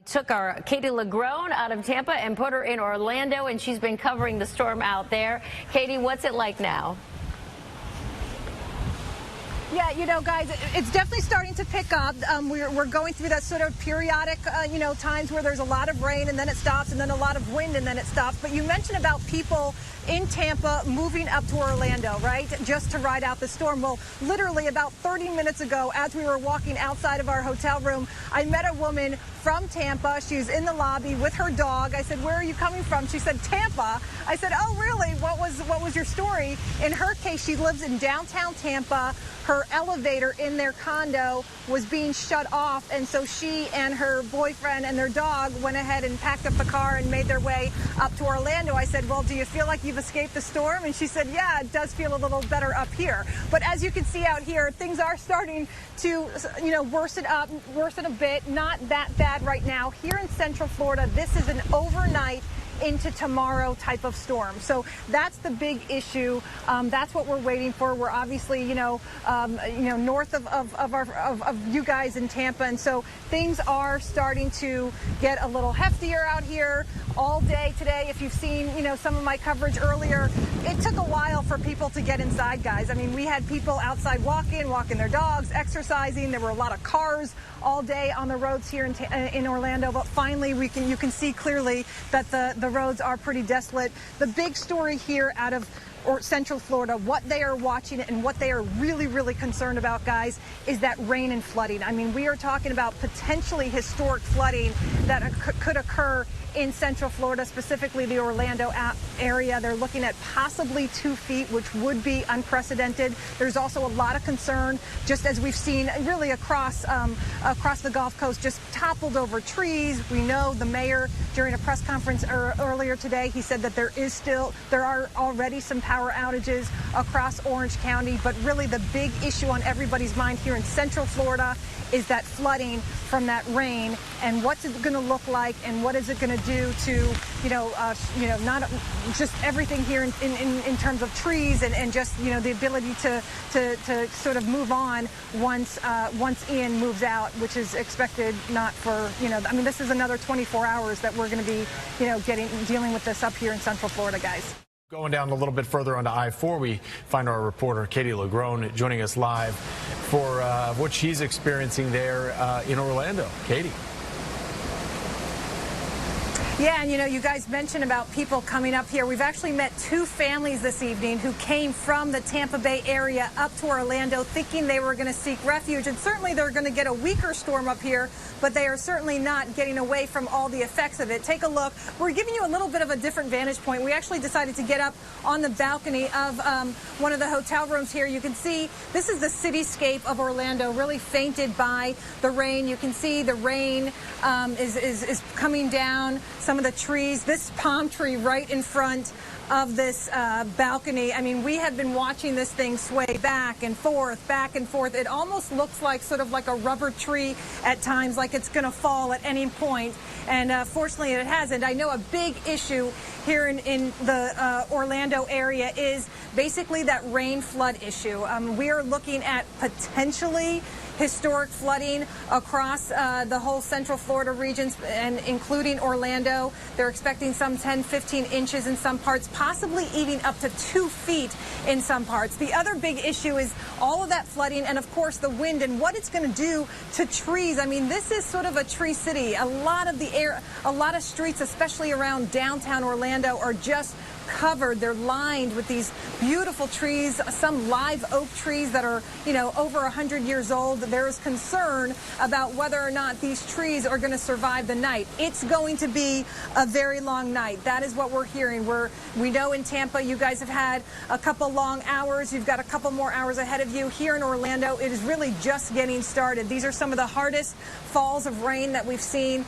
Took our Katie LaGrone out of Tampa and put her in Orlando, and she's been covering the storm out there. Katie, what's it like now? Yeah, you know, guys, it's definitely starting to pick up. We're going through that sort of periodic, times where there's a lot of rain and then it stops, and then a lot of wind and then it stops. But you mentioned about people in Tampa moving up to Orlando, right, just to ride out the storm. Well, literally about 30 minutes ago, as we were walking outside of our hotel room, I met a woman from Tampa. She was in the lobby with her dog. I said, "Where are you coming from?" She said, "Tampa." I said, "Oh, really? What was your story?" In her case, she lives in downtown Tampa. Her elevator in their condo was being shut off, and so she and her boyfriend and their dog went ahead and packed up the car and made their way up to Orlando. I said, "Well, do you feel like you've escaped the storm?" And she said, "Yeah, it does feel a little better up here." But as you can see out here, things are starting to, worsen a bit. Not that bad right now. Here in Central Florida, this is an overnight into tomorrow type of storm. So that's the big issue. That's what we're waiting for. We're obviously, north of you guys in Tampa, and so things are starting to get a little heftier out here all day today. If you've seen, some of my coverage earlier, it took a while for people to get inside, guys. I mean, we had people outside walking their dogs, exercising. There were a lot of cars all day on the roads here in Orlando, but finally you can see clearly that the roads are pretty desolate. The big story here out of Central Florida, what they are watching and what they are really, really concerned about, guys, is that rain and flooding. I mean, we are talking about potentially historic flooding that could occur in Central Florida, specifically the Orlando area. They're looking at possibly 2 feet, which would be unprecedented. There's also a lot of concern, just as we've seen really across the Gulf Coast, just toppled over trees. We know the mayor, during a press conference earlier today, he said that there are already some power outages across Orange County, but really the big issue on everybody's mind here in Central Florida is that flooding from that rain, and what's it going to look like, and what is it going to do to, not just everything here in terms of trees and just, the ability to sort of move on once Ian moves out, which is expected not for, this is another 24 hours that we're going to be, dealing with this up here in Central Florida, guys. Going down a little bit further onto I-4, we find our reporter Katie LaGrone joining us live for what she's experiencing there in Orlando. Katie. Yeah, and you guys mentioned about people coming up here. We've actually met 2 families this evening who came from the Tampa Bay area up to Orlando thinking they were going to seek refuge, and certainly they're going to get a weaker storm up here, but they are certainly not getting away from all the effects of it. Take a look. We're giving you a little bit of a different vantage point. We actually decided to get up on the balcony of one of the hotel rooms here. You can see this is the cityscape of Orlando, really fainted by the rain. You can see the rain is coming down. Some of the trees, this palm tree right in front of this balcony. I mean, we have been watching this thing sway back and forth, back and forth. It almost looks like sort of like a rubber tree at times, like it's going to fall at any point. And fortunately, it hasn't. I know a big issue here in the Orlando area is basically that rain flood issue. We are looking at potentially historic flooding across the whole Central Florida regions, and including Orlando. They're expecting some 10-15 inches in some parts, possibly even up to 2 feet in some parts. The other big issue is all of that flooding and, of course, the wind and what it's going to do to trees. I mean, this is sort of a tree city. A lot of streets, especially around downtown Orlando, are just covered. They're lined with these beautiful trees, some live oak trees that are, over 100 years old. There is concern about whether or not these trees are going to survive the night. It's going to be a very long night. That is what we're hearing. We know in Tampa you guys have had a couple long hours. You've got a couple more hours ahead of you. Here in Orlando, it is really just getting started. These are some of the hardest falls of rain that we've seen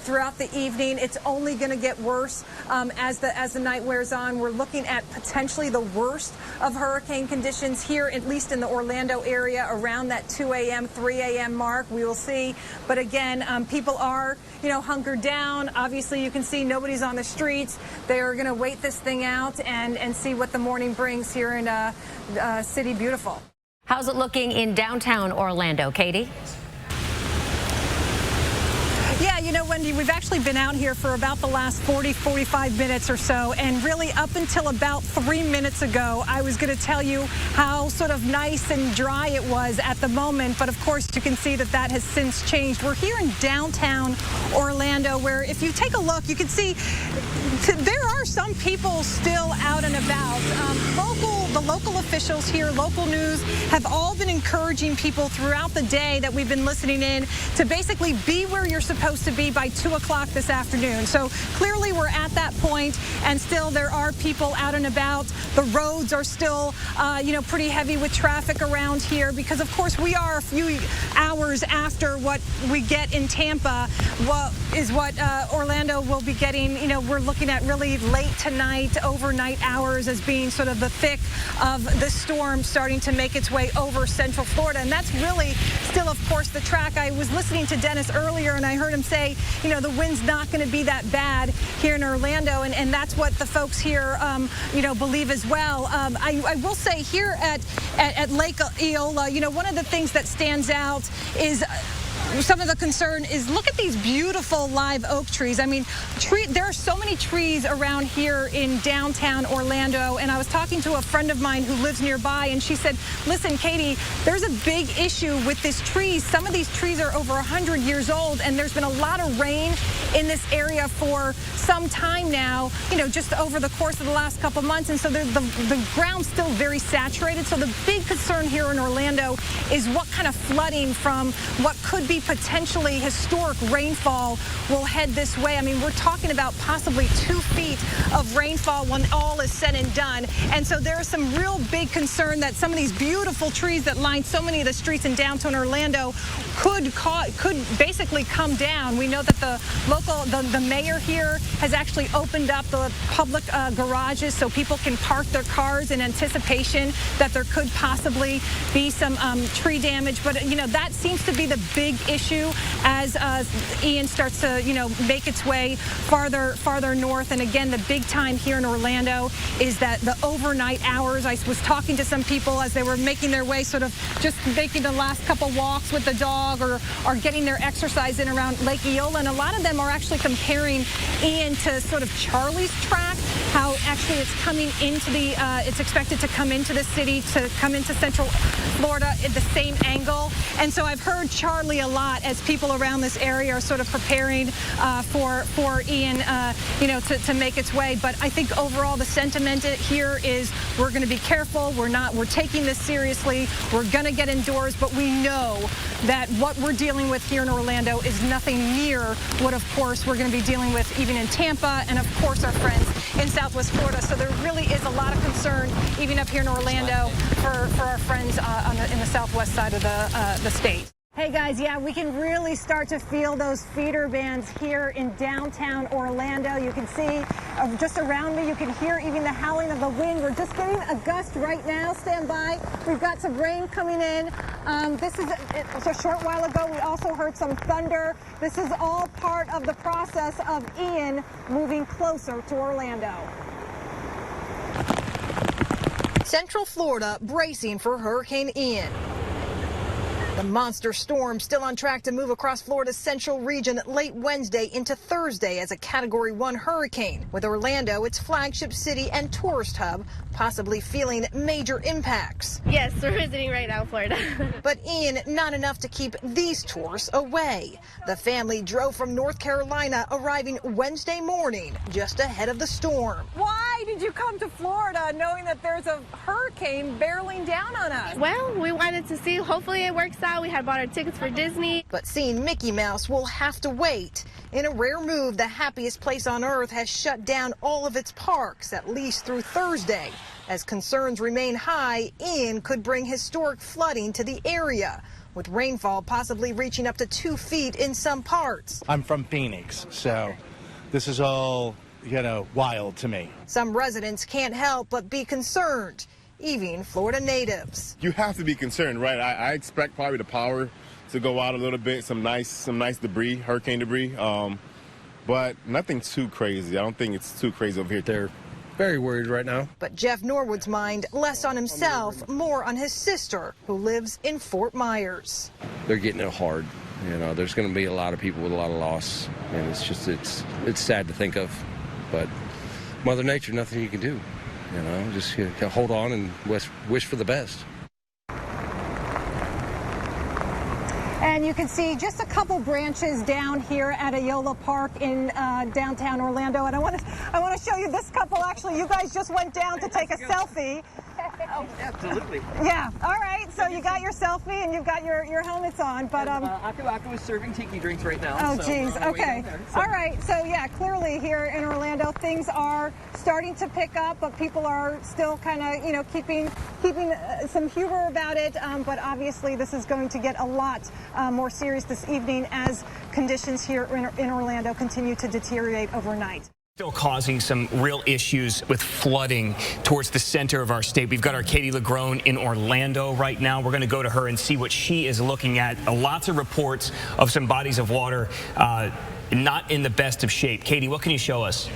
throughout the evening. It's only going to get worse as the night wears on. We're looking at potentially the worst of hurricane conditions here, at least in the Orlando area, around that 2 a.m., 3 a.m. mark. We will see. But again, people are, hunkered down. Obviously, you can see nobody's on the streets. They are going to wait this thing out and see what the morning brings here in City Beautiful. How's it looking in downtown Orlando, Katie? Yeah, you know, Wendy, we've actually been out here for about the last 45 minutes or so, and really up until about 3 minutes ago, I was going to tell you how sort of nice and dry it was at the moment, but of course you can see that that has since changed. We're here in downtown Orlando, where if you take a look, you can see there are some people still out and about. The local officials here, local news, have all been encouraging people throughout the day that we've been listening in to basically be where you're supposed to be by 2 o'clock this afternoon. So clearly we're at that point, and still there are people out and about. The roads are still, pretty heavy with traffic around here because, of course, we are a few hours after what we get in Tampa, what Orlando will be getting. You know, we're looking at really late tonight, overnight hours as being sort of the thick of the storm starting to make its way over Central Florida. And that's really still, of course, the track. I was listening to Dennis earlier, and I heard him say, you know, the wind's not going to be that bad here in Orlando, and that's what the folks here, believe as well. I will say here at Lake Eola, you know, one of the things that stands out is some of the concern is, look at these beautiful live oak trees. I mean, there are so many trees around here in downtown Orlando, and I was talking to a friend of mine who lives nearby, and she said, listen, Katie, there's a big issue with these trees. Some of these trees are over 100 years old, and there's been a lot of rain in this area for some time now, you know, just over the course of the last couple months, and so the ground's still very saturated. So the big concern here in Orlando is what kind of flooding from what could be potentially historic rainfall will head this way. I mean, we're talking about possibly 2 feet of rainfall when all is said and done. And so there is some real big concern that some of these beautiful trees that line so many of the streets in downtown Orlando could basically come down. We know that the mayor here has actually opened up the public garages so people can park their cars in anticipation that there could possibly be some tree damage. But, you know, that seems to be the big issue as Ian starts to, you know, make its way farther north. And again, the big time here in Orlando is that the overnight hours. I was talking to some people as they were making their way, sort of just making the last couple walks with the dog or getting their exercise in around Lake Eola. And a lot of them are actually comparing Ian to sort of Charlie's track, how actually it's coming into it's expected to come into the city, to come into Central Florida at the same angle. And so I've heard Charlie a lot as people around this area are sort of preparing for Ian, to make its way. But I think overall the sentiment here is we're going to be careful. We're taking this seriously. We're going to get indoors, but we know that what we're dealing with here in Orlando is nothing near what, of course, we're going to be dealing with even in Tampa and, of course, our friends in Southwest Florida. So there really is a lot of concern even up here in Orlando for our friends in the southwest side of the state. Hey guys, yeah, we can really start to feel those feeder bands here in downtown Orlando. You can see just around me, you can hear even the howling of the wind. We're just getting a gust right now. Stand by. We've got some rain coming in. It's a short while ago, we also heard some thunder. This is all part of the process of Ian moving closer to Orlando. Central Florida bracing for Hurricane Ian. The monster storm still on track to move across Florida's central region late Wednesday into Thursday as a Category 1 hurricane, with Orlando, its flagship city and tourist hub, possibly feeling major impacts. Yes, we're visiting right now, Florida. But Ian, not enough to keep these tourists away. The family drove from North Carolina, arriving Wednesday morning, just ahead of the storm. Why did you come to Florida knowing that there's a hurricane barreling down on us? Well, we wanted to see, hopefully it works out. We had bought our tickets for Disney. But seeing Mickey Mouse will have to wait. In a rare move, the happiest place on earth has shut down all of its parks, at least through Thursday. As concerns remain high, Ian could bring historic flooding to the area, with rainfall possibly reaching up to 2 feet in some parts. I'm from Phoenix, so this is all, wild to me. Some residents can't help but be concerned, even Florida natives. You have to be concerned, right? I expect probably the power to go out a little bit, some nice debris, hurricane debris, but nothing too crazy. I don't think it's too crazy over here. They're very worried right now. But Jeff Norwood's mind less on himself, more on his sister, who lives in Fort Myers. They're getting it hard. You know, there's going to be a lot of people with a lot of loss, and it's sad to think of, but Mother Nature, nothing you can do. You know, just hold on and wish for the best. And you can see just a couple branches down here at Eola Park in downtown Orlando. And I want to show you this couple. Actually, you guys just went down to take a selfie. Oh, absolutely. Yeah. All right. So you got your selfie and you've got your helmets on. But Aqua is serving tiki drinks right now. Oh, geez. Okay. All right. So yeah, clearly here in Orlando things are starting to pick up, but people are still kind of keeping some humor about it. But obviously this is going to get a lot more serious this evening as conditions here in Orlando continue to deteriorate overnight. Still causing some real issues with flooding towards the center of our state. We've got our Katie LaGrone in Orlando right now. We're going to go to her and see what she is looking at. Lots of reports of some bodies of water not in the best of shape. Katie, what can you show us?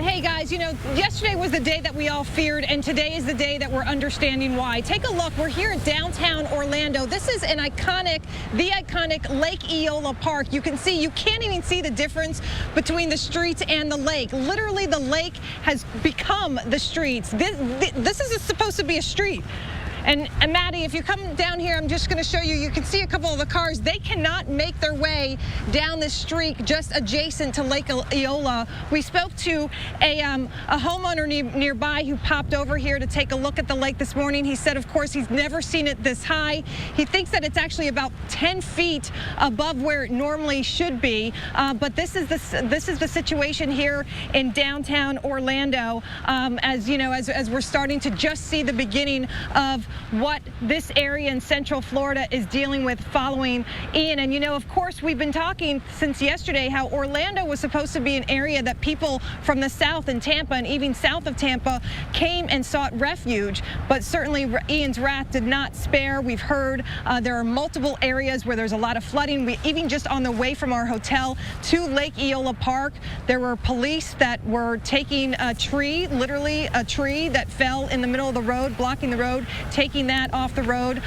Hey guys, yesterday was the day that we all feared, and today is the day that we're understanding why. Take a look. We're here in downtown Orlando. This is the iconic Lake Eola Park. You can see, you can't even see the difference between the streets and the lake. Literally, the lake has become the streets. This is supposed to be a street. And Maddie, if you come down here, I'm just going to show you, you can see a couple of the cars. They cannot make their way down this street just adjacent to Lake Eola. We spoke to a homeowner nearby who popped over here to take a look at the lake this morning. He said, of course, he's never seen it this high. He thinks that it's actually about 10 feet above where it normally should be. But this is the situation here in downtown Orlando. As we're starting to just see the beginning of what this area in Central Florida is dealing with following Ian. And of course, we've been talking since yesterday how Orlando was supposed to be an area that people from the south and Tampa and even south of Tampa came and sought refuge. But certainly Ian's wrath did not spare. We've heard there are multiple areas where there's a lot of flooding. Even just on the way from our hotel to Lake Eola Park, there were police that were taking a tree, literally a tree that fell in the middle of the road, blocking the road, taking that off the road.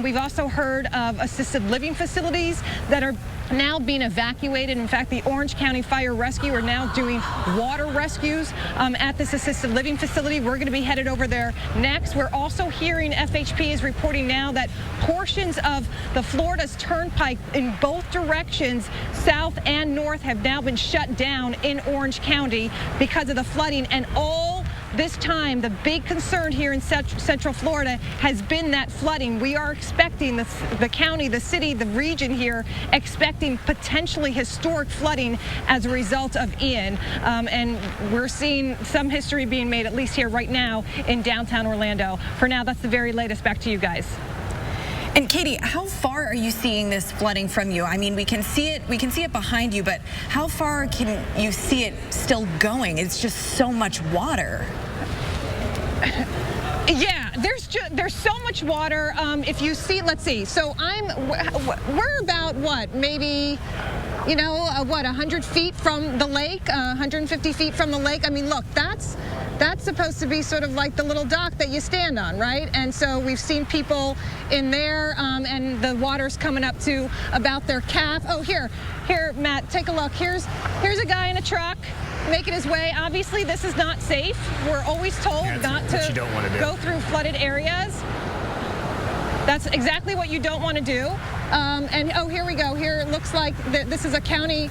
We've also heard of assisted living facilities that are now being evacuated. In fact, the Orange County Fire Rescue are now doing water rescues at this assisted living facility. We're going to be headed over there next. We're also hearing FHP is reporting now that portions of the Florida's turnpike in both directions, south and north, have now been shut down in Orange County because of the flooding. And all this time, the big concern here in Central Florida has been that flooding. We are expecting the county, the city, the region here, expecting potentially historic flooding as a result of Ian. And we're seeing some history being made, at least here right now in downtown Orlando. For now, that's the very latest. Back to you guys. And Katie, how far are you seeing this flooding from you? I mean, we can see it behind you, but how far can you see it still going? It's just so much water. Yeah, there's so much water. If you see, let's see. So we're about what, maybe, 100 feet from the lake, 150 feet from the lake. I mean, look, that's supposed to be sort of like the little dock that you stand on, right? And so we've seen people in there, and the water's coming up to about their calf. Oh, here, Matt, take a look. Here's a guy in a truck making his way. Obviously, this is not safe. We're always told not to go through flooded areas. That's exactly what you don't want to do. And oh, here we go. Here it looks like this is a county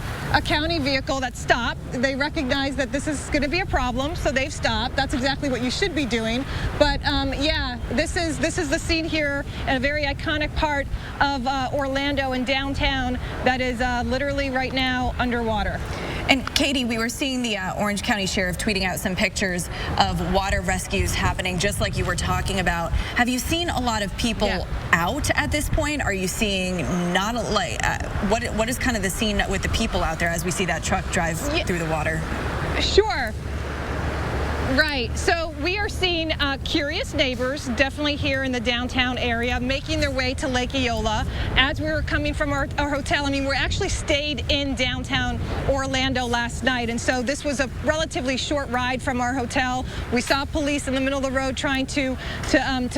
vehicle that stopped. They recognize that this is going to be a problem, so they've stopped. That's exactly what you should be doing. But yeah, this is the scene here in a very iconic part of Orlando and downtown that is literally right now underwater. And Katie, we were seeing the Orange County Sheriff tweeting out some pictures of water rescues happening, just like you were talking about. Have you seen a lot of people out at this point? Are you seeing not what is kind of the scene with the people out there as we see that truck drive through the water? Sure. Right. So we are seeing curious neighbors definitely here in the downtown area making their way to Lake Eola as we were coming from our hotel. I mean, we actually stayed in downtown Orlando last night, and so this was a relatively short ride from our hotel. We saw police in the middle of the road trying to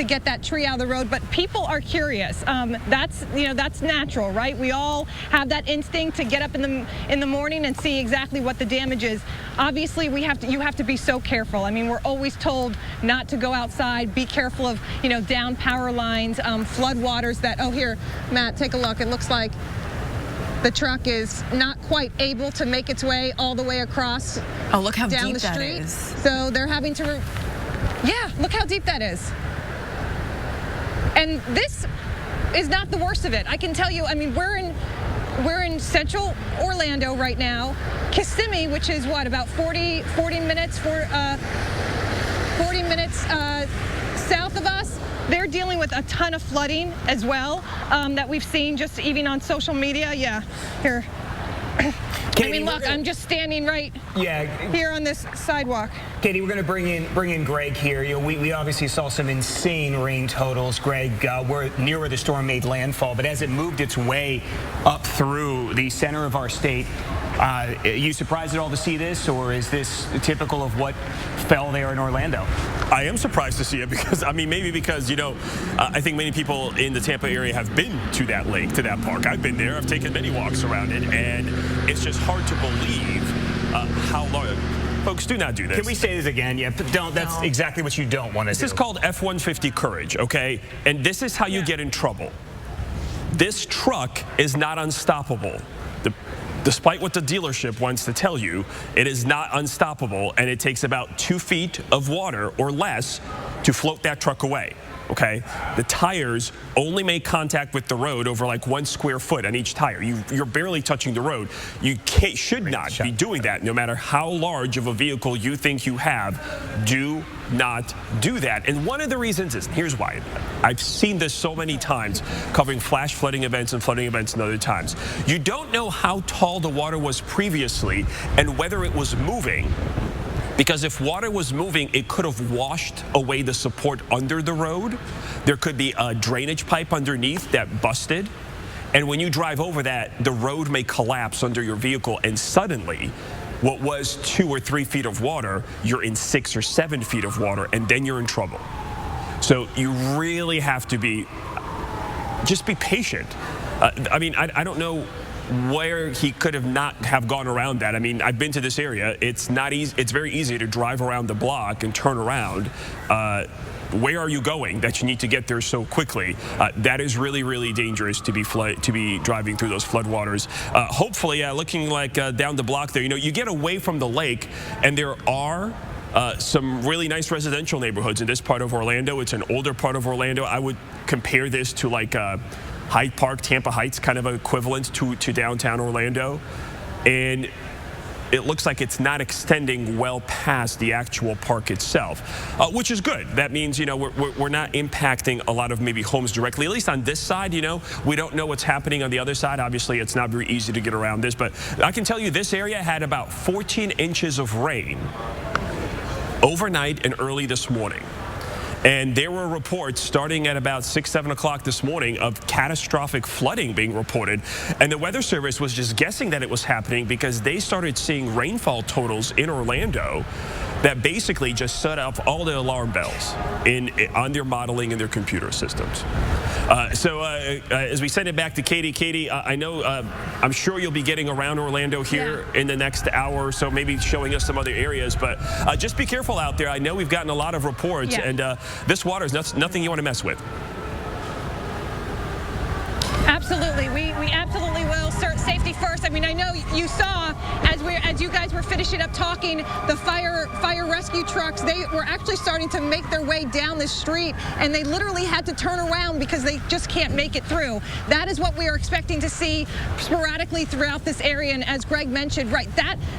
get that tree out of the road, but people are curious. That's natural, right? We all have that instinct to get up in the morning and see exactly what the damage is. Obviously, you have to be so careful. I mean, we're always told not to go outside, be careful of, down power lines, flood waters that, oh, here, Matt, take a look. It looks like the truck is not quite able to make its way all the way across. Oh, look how down deep the that street. is. So they're having to, yeah, look how deep that is. And this is not the worst of it. I can tell you, I mean, we're in central Orlando right now. Kissimmee, which is what, about 40 minutes south of us, they're dealing with a ton of flooding as well that we've seen just even on social media. Yeah, here. Katie, I mean, look, I'm just standing right here on this sidewalk. Katie, we're going to bring in Greg here. We obviously saw some insane rain totals. Greg, we're near where the storm made landfall, but as it moved its way up through the center of our state, you surprised at all to see this, or is this typical of what fell there in Orlando? I am surprised to see it because, maybe because, I think many people in the Tampa area have been to that lake, to that park. I've been there. I've taken many walks around it, and it's just hard to believe how large. Folks, do not do this. Can we say this again? Yeah, don't. That's exactly what you don't want to do. This is called F-150 courage, okay? And this is how you get in trouble. This truck is not unstoppable. Despite what the dealership wants to tell you, it is not unstoppable, and it takes about 2 feet of water or less to float that truck away. Okay, the tires only make contact with the road over like 1 square foot on each tire. You're barely touching the road. You should not be doing that, no matter how large of a vehicle you think you have. Do not do that. And one of the reasons is, here's why. I've seen this so many times covering flash flooding events and flooding events and other times. You don't know how tall the water was previously and whether it was moving. Because if water was moving, it could have washed away the support under the road. There could be a drainage pipe underneath that busted. And when you drive over that, the road may collapse under your vehicle, and suddenly, what was 2 or 3 feet of water, you're in 6 or 7 feet of water, and then you're in trouble. So you really have to just be patient. I don't know where he could not have gone around that. I mean, I've been to this area. It's not easy. It's very easy to drive around the block and turn around. Where are you going that you need to get there so quickly? That is really, really dangerous to be driving through those floodwaters. Hopefully, looking like down the block there, you get away from the lake, and there are some really nice residential neighborhoods in this part of Orlando. It's an older part of Orlando. I would compare this to like Hyde Park, Tampa Heights, kind of equivalent to downtown Orlando. And it looks like it's not extending well past the actual park itself, which is good. That means, we're not impacting a lot of maybe homes directly, at least on this side. We don't know what's happening on the other side. Obviously, it's not very easy to get around this, but I can tell you this area had about 14 inches of rain overnight and early this morning. And there were reports starting at about 6, 7 o'clock this morning of catastrophic flooding being reported. And the Weather Service was just guessing that it was happening because they started seeing rainfall totals in Orlando that basically just set off all the alarm bells on their modeling and their computer systems. As we send it back to Katie, I know, I'm sure you'll be getting around Orlando here in the next hour or so, maybe showing us some other areas, but just be careful out there. I know we've gotten a lot of reports, and this water is nothing you want to mess with. Absolutely, we absolutely will. Safety first. I mean, I know you saw as you guys were finishing up talking, the fire rescue trucks, they were actually starting to make their way down the street, and they literally had to turn around because they just can't make it through. That is what we are expecting to see sporadically throughout this area. And as Greg mentioned, right,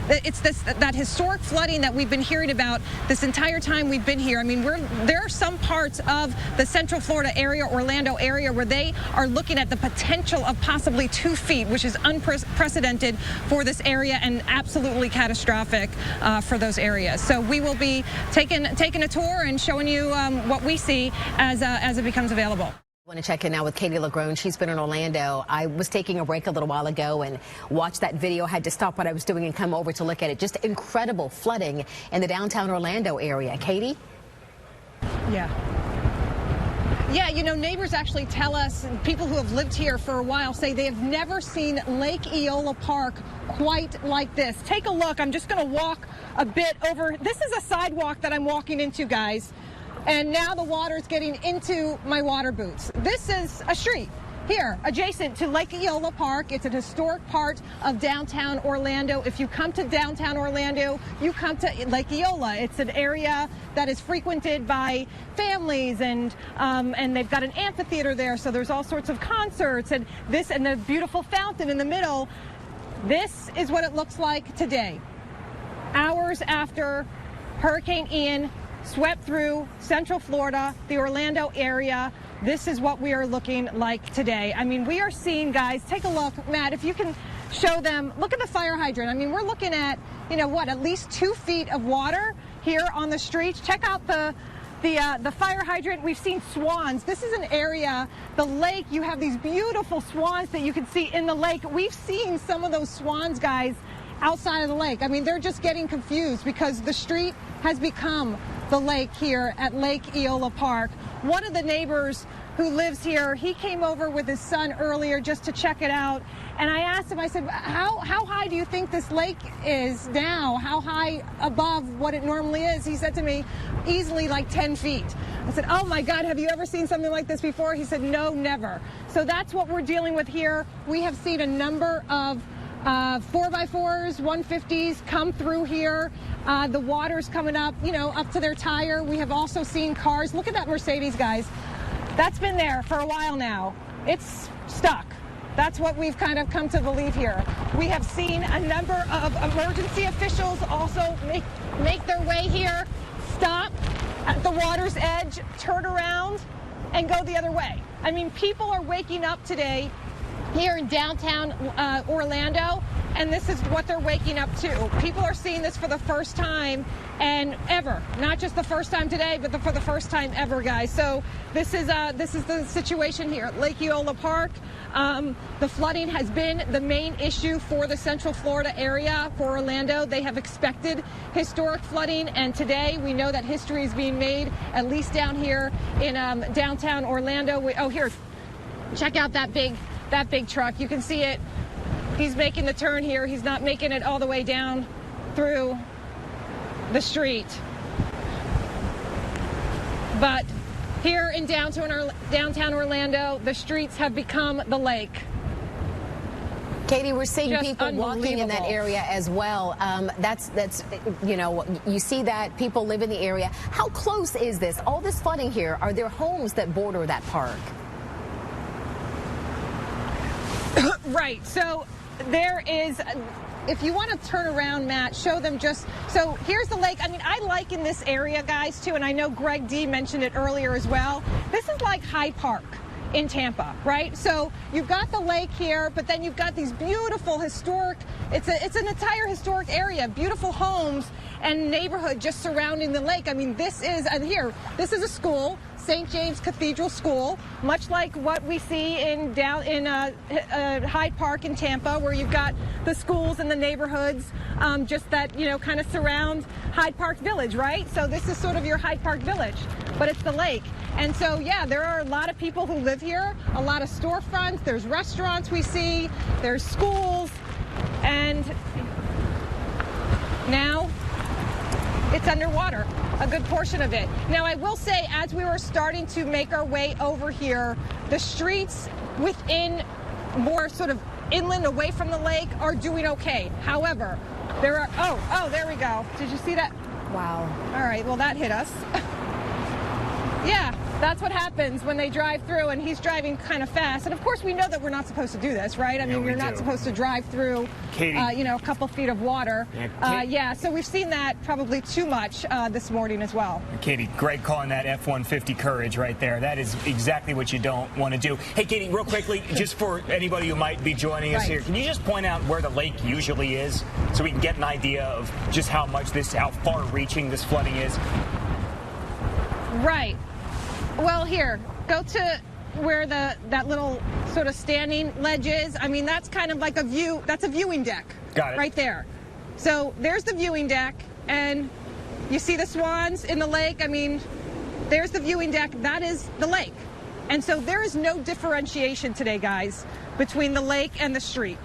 it's that historic flooding that we've been hearing about this entire time we've been here. I mean, there are some parts of the Central Florida area, Orlando area, where they are looking at the potential of possibly 2 feet, which is unprecedented for this area and absolutely catastrophic. catastrophic for those areas. So we will be taking a tour and showing you what we see as it becomes available. I want to check in now with Katie LaGrone. She's been in Orlando. I was taking a break a little while ago and watched that video. Had to stop what I was doing and come over to look at it. Just incredible flooding in the downtown Orlando area. Katie? Yeah, you know, neighbors actually tell us, people who have lived here for a while say they have never seen Lake Eola Park quite like this. Take a look. I'm just going to walk a bit over. This is a sidewalk that I'm walking into, guys. And now the water is getting into my water boots. This is a street here adjacent to Lake Eola Park. It's an historic part of downtown Orlando. If you come to downtown Orlando, you come to Lake Eola. It's an area that is frequented by families, and they've got an amphitheater there, so there's all sorts of concerts, and the beautiful fountain in the middle. This is what it looks like today, hours after Hurricane Ian swept through Central Florida, the Orlando area. This is what we are looking like today. I mean, we are seeing, guys, take a look. Matt, if you can show them, look at the fire hydrant. I mean, we're looking at, you know what, at least 2 feet of water here on the streets. Check out the fire hydrant. We've seen swans. This is an area, the lake, you have these beautiful swans that you can see in the lake. We've seen some of those swans, guys, outside of the lake. I mean, they're just getting confused because the street has become the lake here at Lake Eola Park. One of the neighbors who lives here, he came over with his son earlier just to check it out. And I asked him, I said, how high do you think this lake is now? How high above what it normally is? He said to me, easily like 10 feet. I said, oh my God, have you ever seen something like this before? He said, no, never. So that's what we're dealing with here. We have seen a number of 4x4s, 150s come through here. The water's coming up, you know, up to their tire. We have also seen cars. Look at that Mercedes, guys. That's been there for a while now. It's stuck. That's what we've kind of come to believe here. We have seen a number of emergency officials also make their way here, stop at the water's edge, turn around, and go the other way. I mean, people are waking up today here in downtown Orlando, and this is what they're waking up to. People are seeing this for the first time and ever, not just the first time today, but for the first time ever, guys. So this is the situation here at Lake Eola Park. The flooding has been the main issue for the Central Florida area, for Orlando. They have expected historic flooding, and today we know that history is being made, at least down here in downtown Orlando. Oh, here, check out that big truck. You can see it. He's making the turn here. He's not making it all the way down through the street. But here in downtown Orlando, the streets have become the lake. Katie, we're seeing Just people walking in that area as well. That's you know, you see that people live in the area. How close is this? All this flooding here, are there homes that border that park? Right. So there is, if you want to turn around, Matt, show them just, so here's the lake. I mean, I like in this area, guys, too, and I know Greg D mentioned it earlier as well. This is like Hyde Park in Tampa, right? So you've got the lake here, but then you've got these beautiful historic, it's an entire historic area, beautiful homes and neighborhood just surrounding the lake. I mean, this is, and here, this is a school, St. James Cathedral School, much like what we see in Hyde Park in Tampa, where you've got the schools and the neighborhoods just that, you know, kind of surround Hyde Park Village, right? So this is sort of your Hyde Park Village, but it's the lake. And so, yeah, there are a lot of people who live here, a lot of storefronts, there's restaurants we see, there's schools, and now it's underwater, a good portion of it. Now, I will say, as we were starting to make our way over here, the streets within more sort of inland away from the lake are doing okay. However, there are, oh, there we go. Did you see that? Wow. All right, well, that hit us. Yeah. That's what happens when they drive through, and he's driving kind of fast. And of course, we know that we're not supposed to do this, right? I mean, you're not supposed to drive through, a couple feet of water. So we've seen that probably too much this morning as well. Katie, great calling that F-150 courage right there. That is exactly what you don't want to do. Hey, Katie, real quickly, just for anybody who might be joining us here, can you just point out where the lake usually is so we can get an idea of just how far-reaching this flooding is? Right. Well, here, go to where that little sort of standing ledge is. I mean, that's kind of like a view. That's a viewing deck. Got it. Right there. So there's the viewing deck, and you see the swans in the lake. I mean, there's the viewing deck. That is the lake. And so there is no differentiation today, guys, between the lake and the street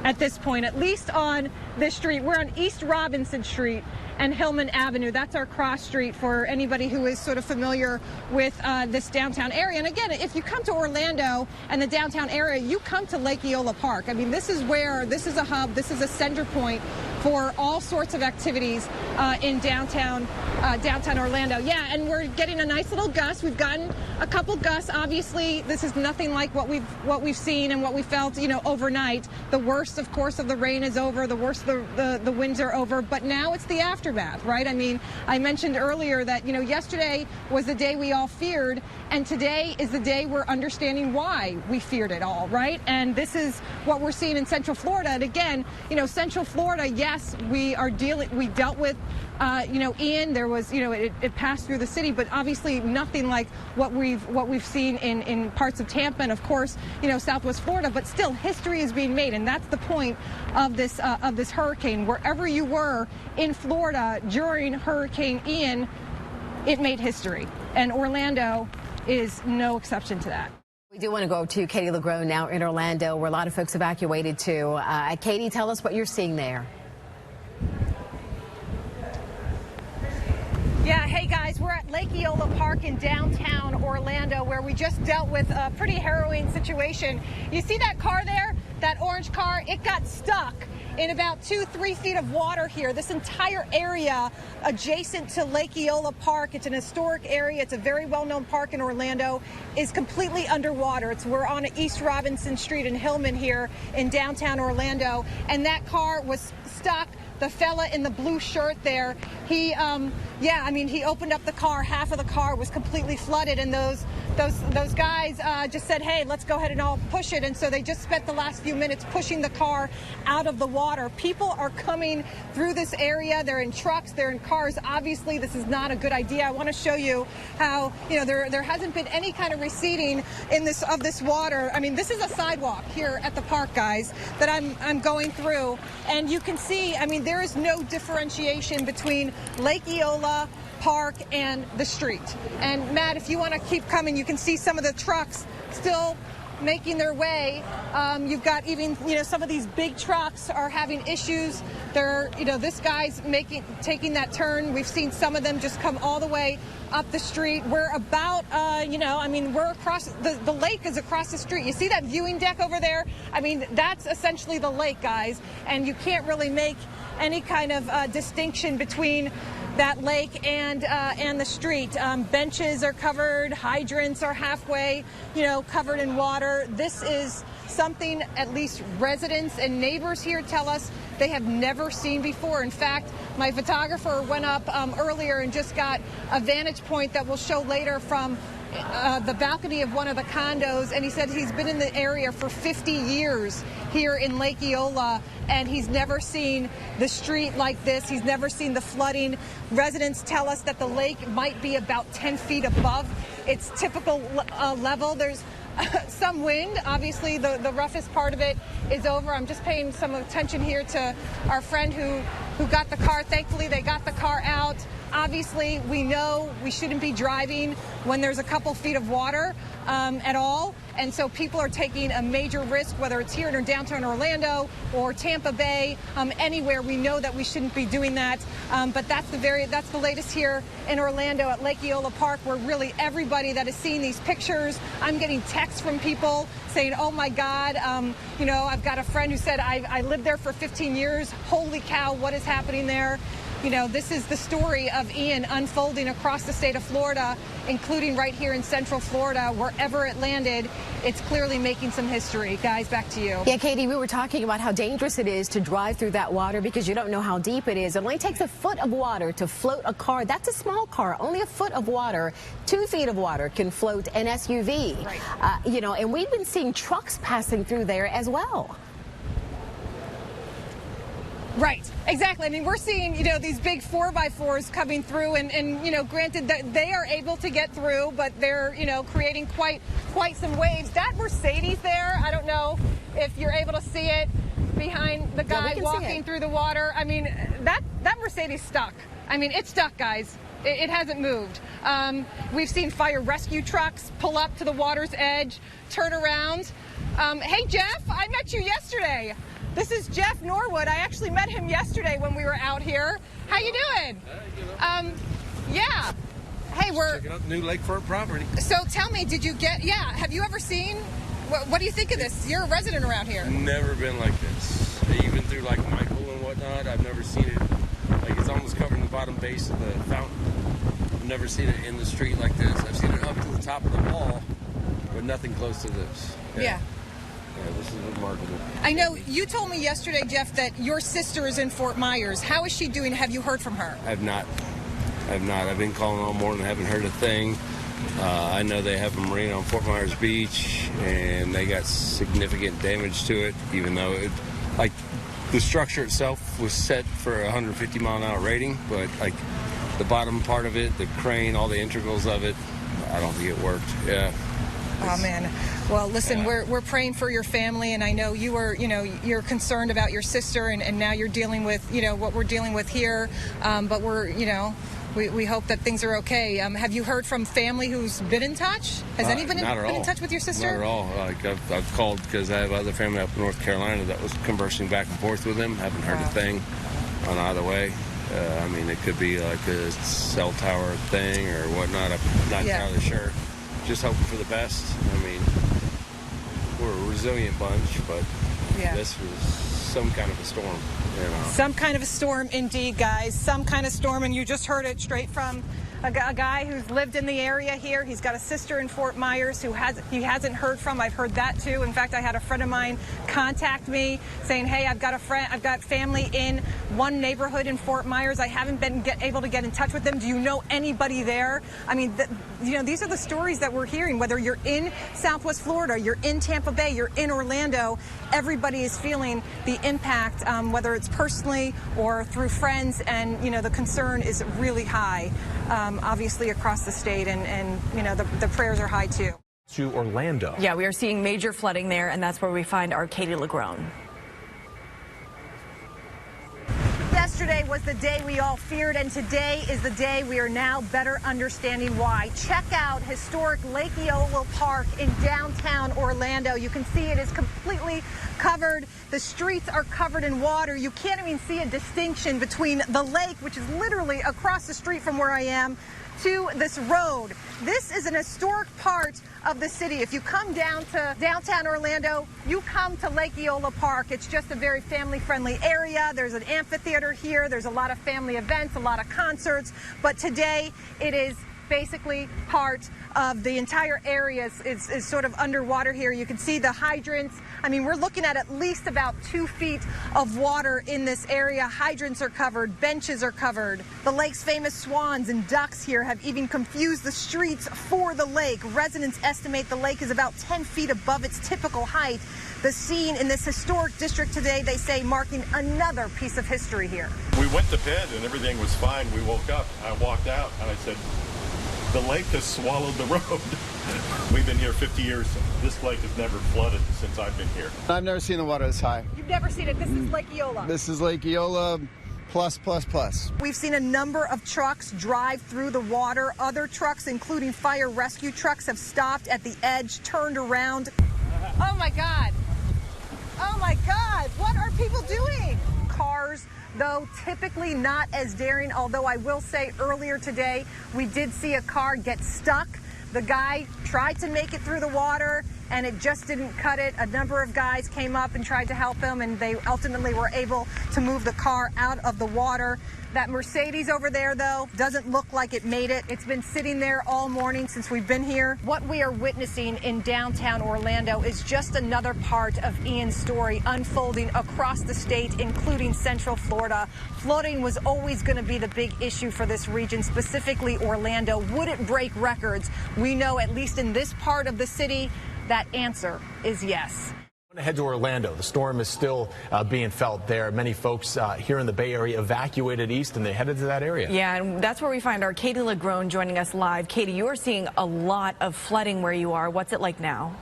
at this point, at least on this street. We're on East Robinson Street and Hillman Avenue. That's our cross street for anybody who is sort of familiar with this downtown area. And again, if you come to Orlando and the downtown area, you come to Lake Eola Park. I mean, this is a hub, this is a center point for all sorts of activities in downtown Orlando. Yeah, and we're getting a nice little gust. We've gotten a couple gusts. Obviously, this is nothing like what we've seen and what we felt, overnight. The worst, of course, of the rain is over. The worst of the winds are over. But now it's the aftermath, right? I mean, I mentioned earlier that, yesterday was the day we all feared, and today is the day we're understanding why we feared it all, right? And this is what we're seeing in Central Florida. And again, Central Florida, yes, we dealt with Ian. There was, it passed through the city, but obviously nothing like what we've seen in parts of Tampa and, of course, Southwest Florida. But still, history is being made, and that's the point of this hurricane. Wherever you were in Florida during Hurricane Ian, it made history, and Orlando is no exception to that. We do want to go to Katie LaGrone now in Orlando, where a lot of folks evacuated to. Katie, tell us what you're seeing there. Yeah, hey guys, we're at Lake Eola Park in downtown Orlando, where we just dealt with a pretty harrowing situation. You see that car there, that orange car? It got stuck in about 2-3 feet of water here. This entire area adjacent to Lake Eola Park, it's an historic area, it's a very well-known park in Orlando, is completely underwater. We're on East Robinson Street in Hillman here in downtown Orlando, and that car was stuck. The fella in the blue shirt there, he opened up the car. Half of the car was completely flooded, and those guys just said, hey, let's go ahead and all push it. And so they just spent the last few minutes pushing the car out of the water. People are coming through this area. They're in trucks, they're in cars. Obviously, this is not a good idea. I want to show you how, there hasn't been any kind of receding of this water. I mean, this is a sidewalk here at the park, guys, that I'm going through, and you can see, I mean, there is no differentiation between Lake Eola Park and the street. And Matt, if you want to keep coming, you can see some of the trucks still making their way. You've got even, some of these big trucks are having issues. They're, this guy's taking that turn. We've seen some of them just come all the way up the street. We're about, we're across, the lake is across the street. You see that viewing deck over there? I mean, that's essentially the lake, guys. And you can't really make any kind of distinction between that lake and the street. Benches are covered, hydrants are halfway, covered in water. This is something at least residents and neighbors here tell us they have never seen before. In fact, my photographer went up earlier and just got a vantage point that we'll show later from the balcony of one of the condos, and he said he's been in the area for 50 years here in Lake Eola, and he's never seen the street like this. He's never seen the flooding. Residents tell us that the lake might be about 10 feet above its typical level. There's some wind. Obviously, the roughest part of it is over. I'm just paying some attention here to our friend who got the car. Thankfully, they got the car out. Obviously, we know we shouldn't be driving when there's a couple feet of water at all. And so people are taking a major risk, whether it's here in downtown Orlando or Tampa Bay, anywhere. We know that we shouldn't be doing that. But that's the latest here in Orlando at Lake Eola Park, where really everybody that is seeing these pictures, I'm getting texts from people saying, oh my God, I've got a friend who said, I lived there for 15 years. Holy cow, what is happening there? you know, this is the story of Ian unfolding across the state of Florida, including right here in Central Florida. Wherever it landed, it's clearly making some history. Guys, back to you. Yeah, Katie, we were talking about how dangerous it is to drive through that water because you don't know how deep it is. It only takes a foot of water to float a car. That's a small car. Only a foot of water, 2 feet of water can float an SUV. Right. You know, and we've been seeing trucks passing through there as well. Right, exactly. I mean, we're seeing, you know, these big 4x4s coming through, and you know, granted that they are able to get through, but they're, you know, creating quite some waves. That Mercedes there, I don't know if you're able to see it behind the guy walking through the water. I mean, that Mercedes stuck. I mean, it's stuck, guys. It hasn't moved. We've seen fire rescue trucks pull up to the water's edge, turn around. Hey, Jeff, I met you yesterday. This is Jeff Norwood. I actually met him yesterday when we were out here. How you doing? Yeah. Hey, we're checking out the new lakefront property. So tell me, did you get? Yeah. Have you ever seen? What do you think of this? You're a resident around here. Never been like this. Even through like Michael and whatnot, I've never seen it. Like it's almost covering the bottom base of the fountain. I've never seen it in the street like this. I've seen it up to the top of the wall, but nothing close to this. Yeah. Yeah, this is remarkable. I know you told me yesterday, Jeff, that your sister is in Fort Myers. How is she doing? Have you heard from her? I've not. I've been calling all morning, haven't heard a thing. I know they have a marina on Fort Myers Beach, and they got significant damage to it, even though it, like, the structure itself was set for a 150 mile an hour rating, but like the bottom part of it, the crane, all the integrals of it, I don't think it worked. Yeah. Oh man. Well, listen, we're praying for your family, and I know you were, you know, you're concerned about your sister, and now you're dealing with, you know, what we're dealing with here. But we're, you know, we hope that things are okay. Have you heard from family who's been in touch? Has anybody been in touch with your sister? Not at all. Like I've called because I have other family up in North Carolina that was conversing back and forth with them. Haven't heard a thing on either way. I mean, it could be like a cell tower thing or whatnot. I'm not entirely sure. Just hoping for the best. I mean, we're a resilient bunch, but this was some kind of a storm, you know. Some kind of a storm indeed, guys. Some kind of storm, and you just heard it straight from a guy who's lived in the area here. He's got a sister in Fort Myers who he hasn't heard from. I've heard that too. In fact, I had a friend of mine contact me saying, "Hey, I've got family in one neighborhood in Fort Myers. I haven't been able to get in touch with them. Do you know anybody there?" I mean, you know, these are the stories that we're hearing. Whether you're in Southwest Florida, you're in Tampa Bay, you're in Orlando, everybody is feeling the impact, whether it's personally or through friends, and you know, the concern is really high. Obviously across the state, and you know, the prayers are high too. To Orlando. Yeah, we are seeing major flooding there, and that's where we find our Katie LaGrone. Yesterday was the day we all feared, and today is the day we are now better understanding why. Check out historic Lake Eola Park in downtown Orlando. You can see it is completely covered. The streets are covered in water. You can't even see a distinction between the lake, which is literally across the street from where I am, to this road. This is an historic part of the city. If you come down to downtown Orlando, you come to Lake Eola Park. It's just a very family-friendly area. There's an amphitheater here. There's a lot of family events, a lot of concerts. But today, it is basically part of the entire area is sort of underwater here. You can see the hydrants. I mean, we're looking at least about 2 feet of water in this area. Hydrants are covered, benches are covered. The lake's famous swans and ducks here have even confused the streets for the lake. Residents estimate the lake is about 10 feet above its typical height. The scene in this historic district today, they say, marking another piece of history here. We went to bed and everything was fine. We woke up, I walked out and I said, the lake has swallowed the road. We've been here 50 years. This lake has never flooded since I've been here. I've never seen the water this high. You've never seen it. This is Lake Eola. This is Lake Eola plus. We've seen a number of trucks drive through the water. Other trucks, including fire rescue trucks, have stopped at the edge, turned around. Oh my God. Oh my God. What are people doing? Cars, though typically not as daring, although I will say earlier today we did see a car get stuck. The guy tried to make it through the water, and it just didn't cut it. A number of guys came up and tried to help him, and they ultimately were able to move the car out of the water. That Mercedes over there, though, doesn't look like it made it. It's been sitting there all morning since we've been here. What we are witnessing in downtown Orlando is just another part of Ian's story unfolding across the state, including Central Florida. Flooding was always going to be the big issue for this region, specifically Orlando. Would it break records? We know, at least in this part of the city, that answer is yes. Head to Orlando. The storm is still being felt there. Many folks here in the Bay Area evacuated east, and they headed to that area. Yeah, and that's where we find our Katie LaGrone joining us live. Katie, you are seeing a lot of flooding where you are. What's it like now?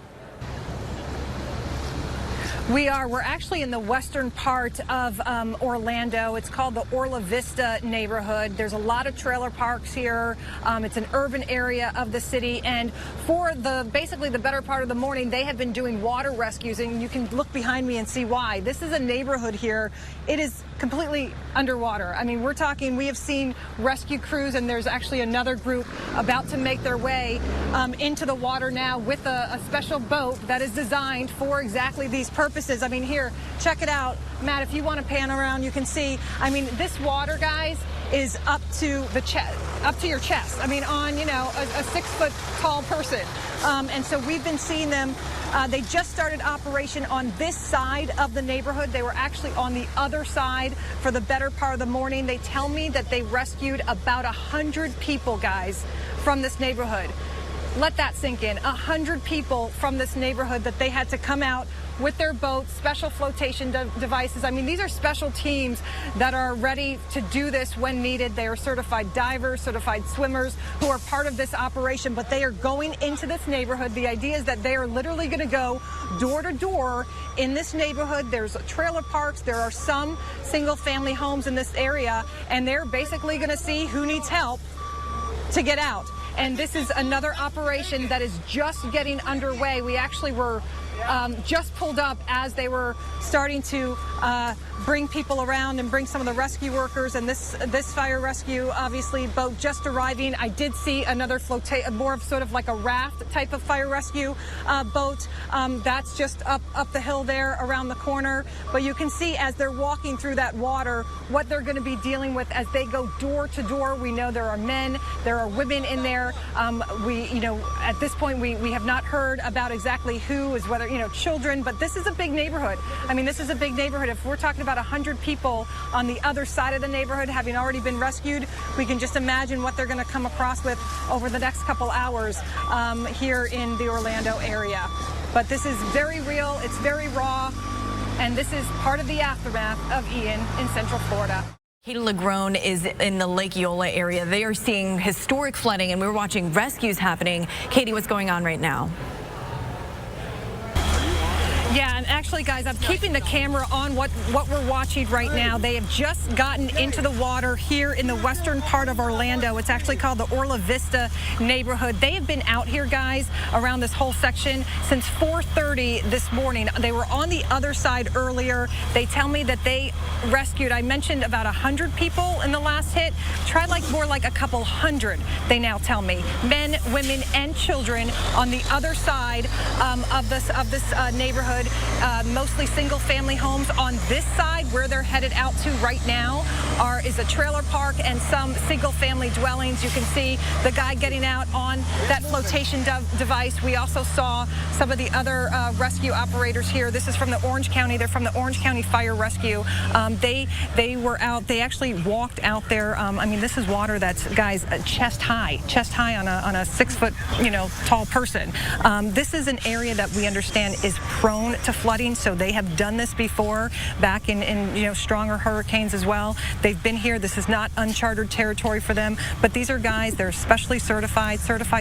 We're actually in the western part of Orlando. It's called the Orla Vista neighborhood. There's a lot of trailer parks here. It's an urban area of the city, and for basically the better part of the morning, they have been doing water rescues, and you can look behind me and see why. This is a neighborhood here. It is completely underwater. I mean, we have seen rescue crews, and there's actually another group about to make their way into the water now with a special boat that is designed for exactly these purposes. I mean, here, check it out. Matt, if you want to pan around, you can see, I mean, this water, guys, is up to the chest, up to your chest. I mean, on, you know, a 6-foot tall person. And so we've been seeing them. They just started operation on this side of the neighborhood. They were actually on the other side for the better part of the morning. They tell me that they rescued about 100 people, guys, from this neighborhood. Let that sink in. 100 people from this neighborhood that they had to come out with their boats, special flotation devices. I mean, these are special teams that are ready to do this when needed. They are certified divers, certified swimmers who are part of this operation, but they are going into this neighborhood. The idea is that they are literally going to go door to door in this neighborhood. There's trailer parks. There are some single-family homes in this area, and they're basically going to see who needs help to get out. And this is another operation that is just getting underway. We actually were just pulled up as they were starting to bring people around and bring some of the rescue workers, and this fire rescue obviously boat just arriving. I did see another more of sort of like a raft type of fire rescue boat that's just up the hill there around the corner. But you can see as they're walking through that water what they're going to be dealing with as they go door to door. We know there are men, there are women in there. At this point we have not heard about exactly who is, whether children, but this is a big neighborhood. I mean, this is a big neighborhood. If we're talking about 100 people on the other side of the neighborhood having already been rescued, we can just imagine what they're going to come across with over the next couple hours here in the Orlando area. But this is very real, it's very raw, and this is part of the aftermath of Ian in Central Florida. Katie LaGrone is in the Lake Eola area. They are seeing historic flooding, and we're watching rescues happening. Katie, what's going on right now? Yeah, and actually, guys, I'm keeping the camera on what we're watching right now. They have just gotten into the water here in the western part of Orlando. It's actually called the Orla Vista neighborhood. They have been out here, guys, around this whole section since 4:30 this morning. They were on the other side earlier. They tell me that they rescued, I mentioned about 100 people in the last hit. Try more like a couple hundred, they now tell me. Men, women, and children on the other side of this neighborhood. Mostly single-family homes. On this side, where they're headed out to right now, is a trailer park and some single-family dwellings. You can see the guy getting out on that flotation device. We also saw some of the other rescue operators here. This is from the Orange County. They're from the Orange County Fire Rescue. They were out. They actually walked out there. I mean, this is water that's, guys, chest high on a 6-foot, tall person. This is an area that we understand is prone to flooding, so they have done this before back in stronger hurricanes as well. They've been here. This is not uncharted territory for them, but these are guys, they're specially certified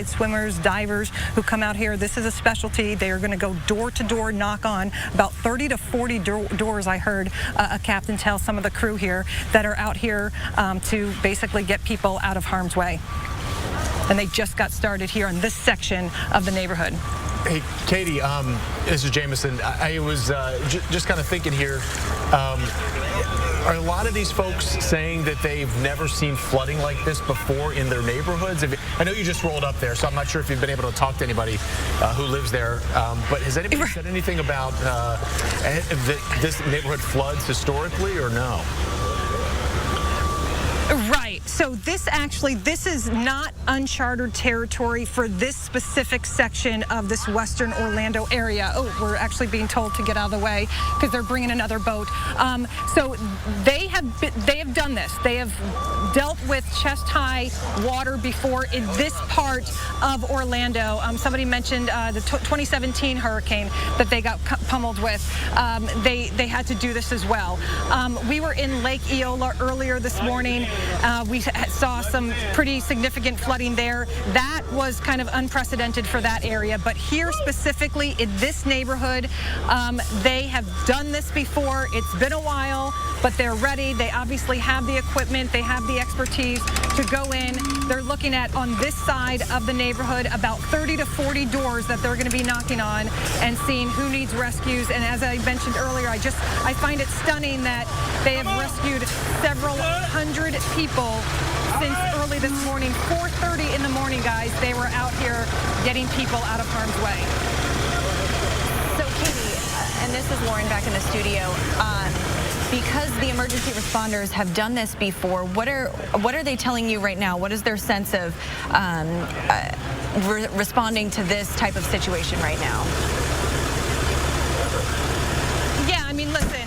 swimmers, divers who come out here. This is a specialty. They are going to go door to door, knock on about 30 to 40 doors. I heard a captain tell some of the crew here that are out here to basically get people out of harm's way. And they just got started here on this section of the neighborhood. Hey, Katie, this is Jameson. I was just kind of thinking here, are a lot of these folks saying that they've never seen flooding like this before in their neighborhoods? I know you just rolled up there, so I'm not sure if you've been able to talk to anybody who lives there, but has anybody said anything about this neighborhood floods historically, or no? Right. So this is not uncharted territory for this specific section of this western Orlando area. Oh, we're actually being told to get out of the way because they're bringing another boat. So they have done this. They have dealt with chest-high water before in this part of Orlando. Somebody mentioned the 2017 hurricane that they got pummeled with. They had to do this as well. We were in Lake Eola earlier this morning. We saw some pretty significant flooding there. That was kind of unprecedented for that area. But here specifically in this neighborhood, they have done this before. It's been a while, but they're ready. They obviously have the equipment. They have the expertise to go in. They're looking at, on this side of the neighborhood, about 30 to 40 doors that they're going to be knocking on and seeing who needs rescues. And as I mentioned earlier, I find it stunning that they have rescued several hundred people since early this morning. 4:30 in the morning, guys. They were out here getting people out of harm's way. So, Katie, and this is Lauren back in the studio. Because the emergency responders have done this before, what are they telling you right now? What is their sense of responding to this type of situation right now? Yeah, I mean, listen,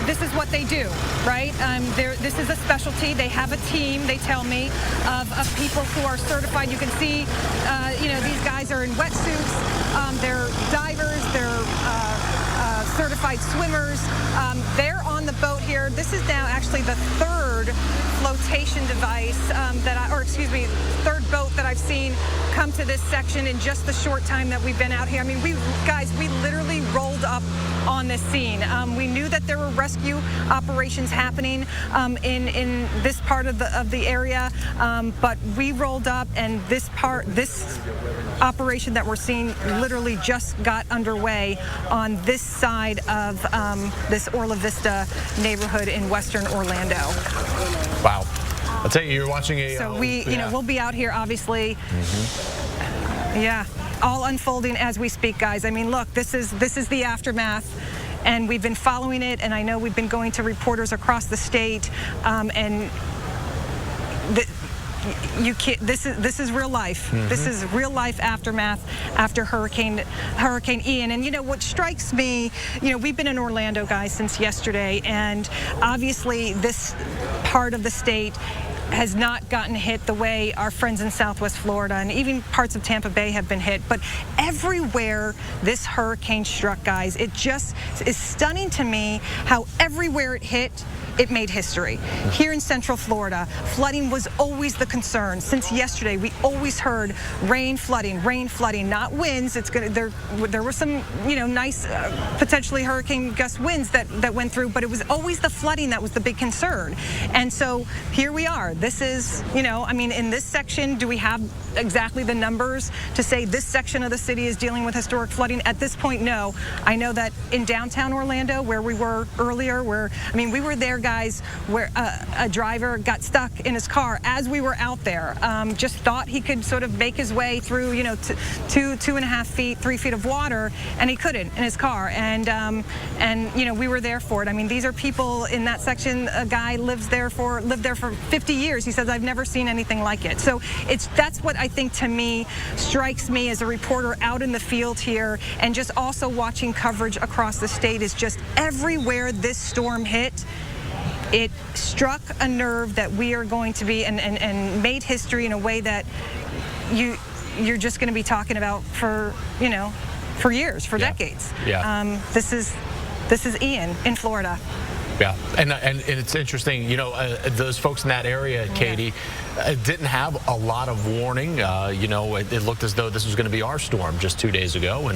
this is what they do, right? This is a specialty. They have a team, they tell me, of people who are certified. You can see, these guys are in wetsuits. They're divers. They're certified swimmers. They're on the boat here. This is now actually the third flotation device third boat that I've seen come to this section in just the short time that we've been out here. I mean, we literally rolled up on this scene. We knew that there were rescue operations happening in this part of the area, but we rolled up, and this operation that we're seeing literally just got underway on this side of this Orla Vista neighborhood in western Orlando. Wow. I'll tell you, you're watching a... So we'll be out here, obviously. Mm-hmm. Yeah, all unfolding as we speak, guys. I mean, look, this is the aftermath, and we've been following it, and I know we've been going to reporters across the state, and this is real life. Mm-hmm. This is real life aftermath after Hurricane Ian. And what strikes me, we've been in Orlando, guys, since yesterday, and obviously this part of the state has not gotten hit the way our friends in Southwest Florida and even parts of Tampa Bay have been hit. But everywhere this hurricane struck, guys, it just is stunning to me how everywhere it hit, it made history. Here in Central Florida, flooding was always the concern. Since yesterday, we always heard rain, flooding, not winds. There were some, nice, potentially hurricane gust winds that went through, but it was always the flooding that was the big concern. And so here we are. This is, in this section, do we have exactly the numbers to say this section of the city is dealing with historic flooding? At this point, no. I know that in downtown Orlando, where we were earlier, we were there, guys, where a driver got stuck in his car as we were out there. Just thought he could sort of make his way through, 2.5 feet, 3 feet of water, and he couldn't in his car. And we were there for it. I mean, these are people in that section. A guy lived there for 50 years. He says, I've never seen anything like it. So that's what I think, to me, strikes me as a reporter out in the field here, and just also watching coverage across the state, is just everywhere this storm hit, it struck a nerve that we are going to be and made history in a way that you're just going to be talking about for years, for decades. Yeah. This is Ian in Florida. Yeah, and it's interesting, you know, those folks in that area, Katie, didn't have a lot of warning. You know, it looked as though this was going to be our storm just 2 days ago,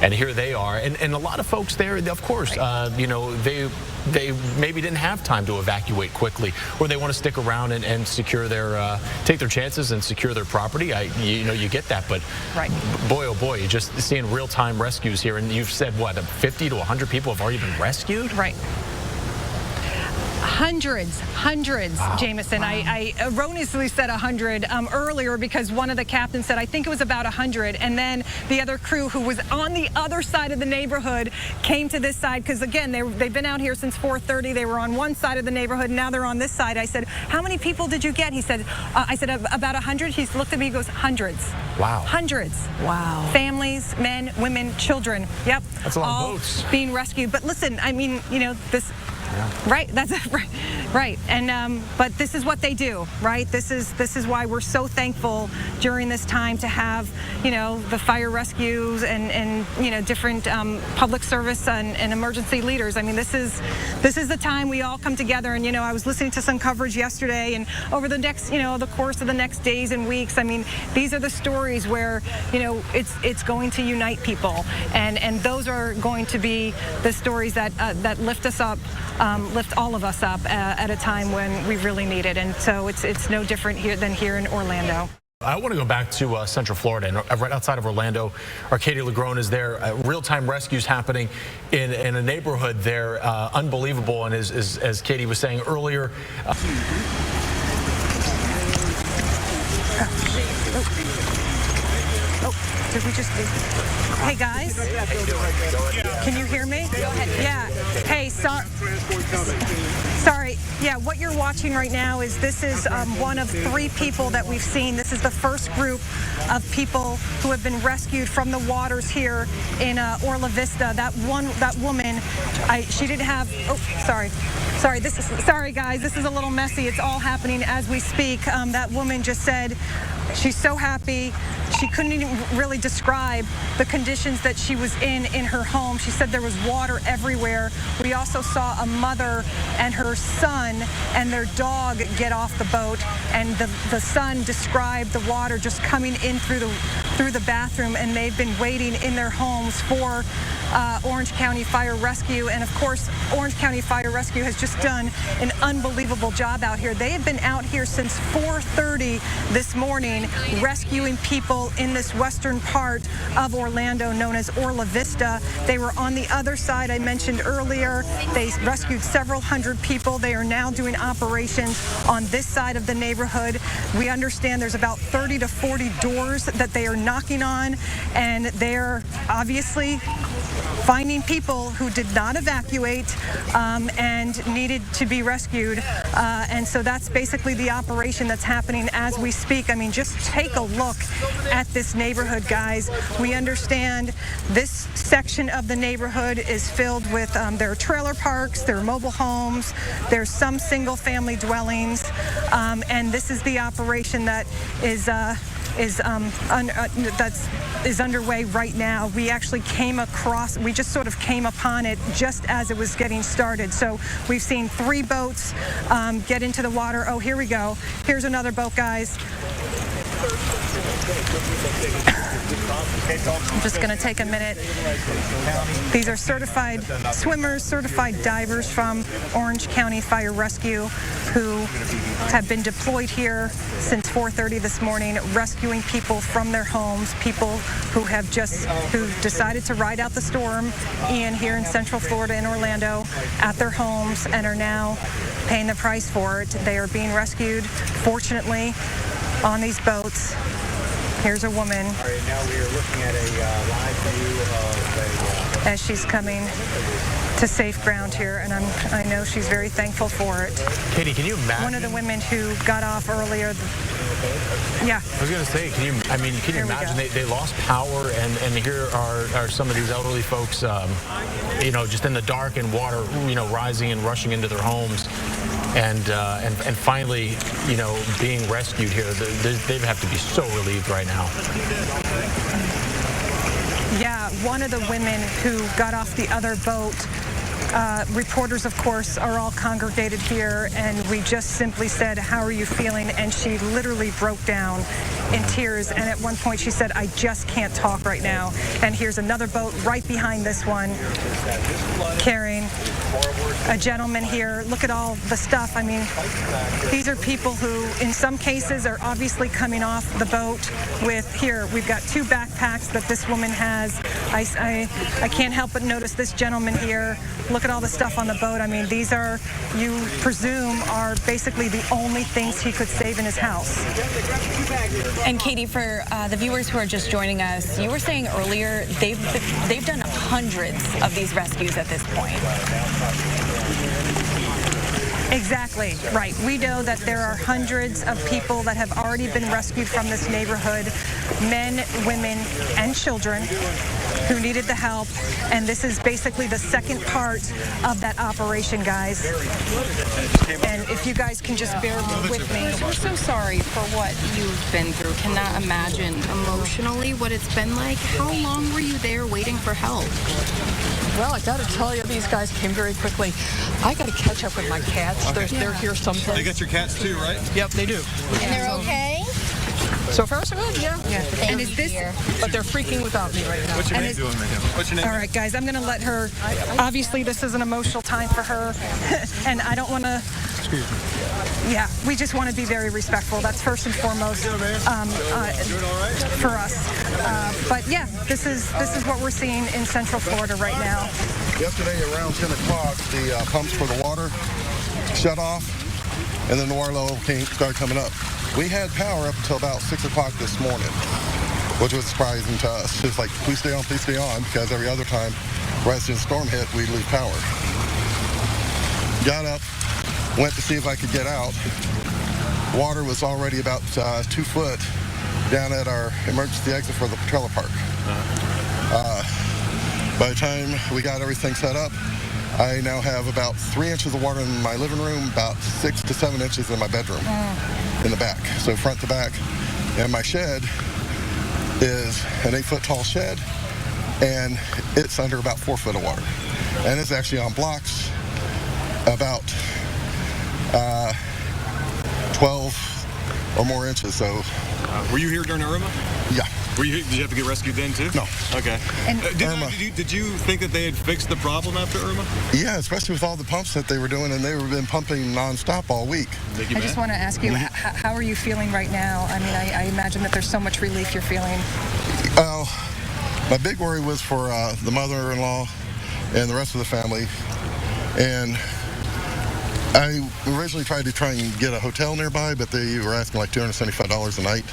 and here they are. And a lot of folks there, of course, you know, they maybe didn't have time to evacuate quickly, or they want to stick around and secure their, take their chances and secure their property. You know, you get that, but boy, oh boy, you're just seeing real-time rescues here, and you've said, what, 50 to 100 people have already been rescued? Right. Hundreds, wow. Jameson. Wow. I erroneously said 100 earlier because one of the captains said I think it was about 100, and then the other crew who was on the other side of the neighborhood came to this side because again they've been out here since 4:30. They were on one side of the neighborhood, and now they're on this side. I said, how many people did you get? He said, I said about 100. He looked at me, he goes, hundreds. Wow. Hundreds. Wow. Families, men, women, children. Yep. That's a lot all of boats being rescued. But listen, I mean, you know, this. Yeah. Right, that's right, and but this is what they do, right? This is why we're so thankful during this time to have, you know, the fire rescues and you know, different public service and emergency leaders. I mean, this is the time we all come together. And you know, I was listening to some coverage yesterday, and over the next, you know, the course of the next days and weeks, I mean, these are the stories where, you know, it's going to unite people, and those are going to be the stories that lift us up. Lift all of us up at a time when we really need it. And so it's no different here than here in Orlando. I want to go back to Central Florida, and right outside of Orlando, our Katie LaGrone is there. Real-time rescues happening in a neighborhood there, unbelievable. And as Katie was saying earlier, Did we just? Hey guys, can you hear me? Go ahead. Yeah. Hey, sorry. Yeah, what you're watching right now is one of 3 people that we've seen. This is the first group of people who have been rescued from the waters here in Orla Vista. That woman, she didn't have. Oh, sorry. Sorry guys, this is a little messy. It's all happening as we speak. That woman just said she's so happy. She couldn't even really describe the conditions that she was in her home. She said there was water everywhere. We also saw a mother and her son and their dog get off the boat, and the son described the water just coming in through the bathroom, and they've been waiting in their homes for Orange County Fire Rescue. And of course, Orange County Fire Rescue has just done an unbelievable job out here. They have been out here since 4:30 this morning rescuing people in this western part of Orlando known as Orla Vista. They were on the other side I mentioned earlier. They rescued several hundred people. They are now doing operations on this side of the neighborhood. We understand there's about 30 to 40 doors that they are knocking on, and they're obviously finding people who did not evacuate and needed to be rescued. And so that's basically the operation that's happening as we speak. I mean, just take a look at this neighborhood, guys. We understand this section of the neighborhood is filled with, there are trailer parks, there are mobile homes, there's some single family dwellings, and this is the operation that is underway right now. We actually we just sort of came upon it just as it was getting started. So we've seen 3 boats get into the water. Oh, here we go. Here's another boat, guys. I'm just going to take a minute. These are certified swimmers, certified divers from Orange County Fire Rescue who have been deployed here since 4:30 this morning, rescuing people from their homes, people who decided to ride out the storm Ian here in Central Florida in Orlando at their homes and are now paying the price for it. They are being rescued, fortunately, on these boats. Here's a woman. All right, now we are looking at a live view of as she's coming to safe ground here, and I know she's very thankful for it. Katie, can you imagine? One of the women who got off earlier. Yeah. I was going to say, can you imagine they lost power, and here are some of these elderly folks, you know, just in the dark and water, you know, rising and rushing into their homes. And finally, you know, being rescued here. They have to be so relieved right now. Yeah, one of the women who got off the other boat Reporters, of course, are all congregated here, and we just simply said, "How are you feeling?" And she literally broke down in tears, and at one point she said, "I just can't talk right now." And here's another boat right behind this one carrying a gentleman here. Look at all the stuff. I mean, these are people who, in some cases, are obviously coming off the boat with, here, we've got 2 backpacks that this woman has. I can't help but notice this gentleman here. Look at all the stuff on the boat. I mean, these are, you presume, are basically the only things he could save in his house. And Katie, for the viewers who are just joining us, you were saying earlier they've done hundreds of these rescues at this point. Exactly, right. We know that there are hundreds of people that have already been rescued from this neighborhood, men, women, and children who needed the help, and this is basically the second part of that operation, guys. And if you guys can just bear with me. We're so sorry for what you've been through. Cannot imagine emotionally what it's been like. How long were you there waiting for help? Well, I gotta tell you, these guys came very quickly. I gotta catch up with my cats. Okay. They're here someplace. They got your cats too, right? Yep, they do. And they're okay? So far, so good, yeah. And is this? But they're freaking without me right now. What's your name doing right now? What's your name? All right, guys, I'm going to let her. Obviously, this is an emotional time for her, and I don't want to. Excuse me. Yeah, we just want to be very respectful. That's first and foremost for us. But yeah, this is what we're seeing in Central Florida right now. Yesterday around 10 o'clock, the pumps for the water shut off, and then the water level started coming up. We had power up until about 6 o'clock this morning, which was surprising to us. It's like, please stay on, because every other time, right as the storm hit, we'd lose power. Got up, went to see if I could get out. Water was already about 2 foot down at our emergency exit for the trailer park. By the time we got everything set up, I now have about 3 inches of water in my living room, about 6 to 7 inches in my bedroom in the back, so front to back. And my shed is an 8-foot tall shed, and it's under about 4 foot of water. And it's actually on blocks about 12 or more inches. So, were you here during Irma? Yeah. Did you have to get rescued then too? No. Okay. And did you think that they had fixed the problem after Irma? Yeah, especially with all the pumps that they were doing, and they've been pumping nonstop all week. I just want to ask you, how are you feeling right now? I mean, I imagine that there's so much relief you're feeling. Well, my big worry was for the mother-in-law and the rest of the family, and I originally tried and get a hotel nearby, but they were asking like $275 a night.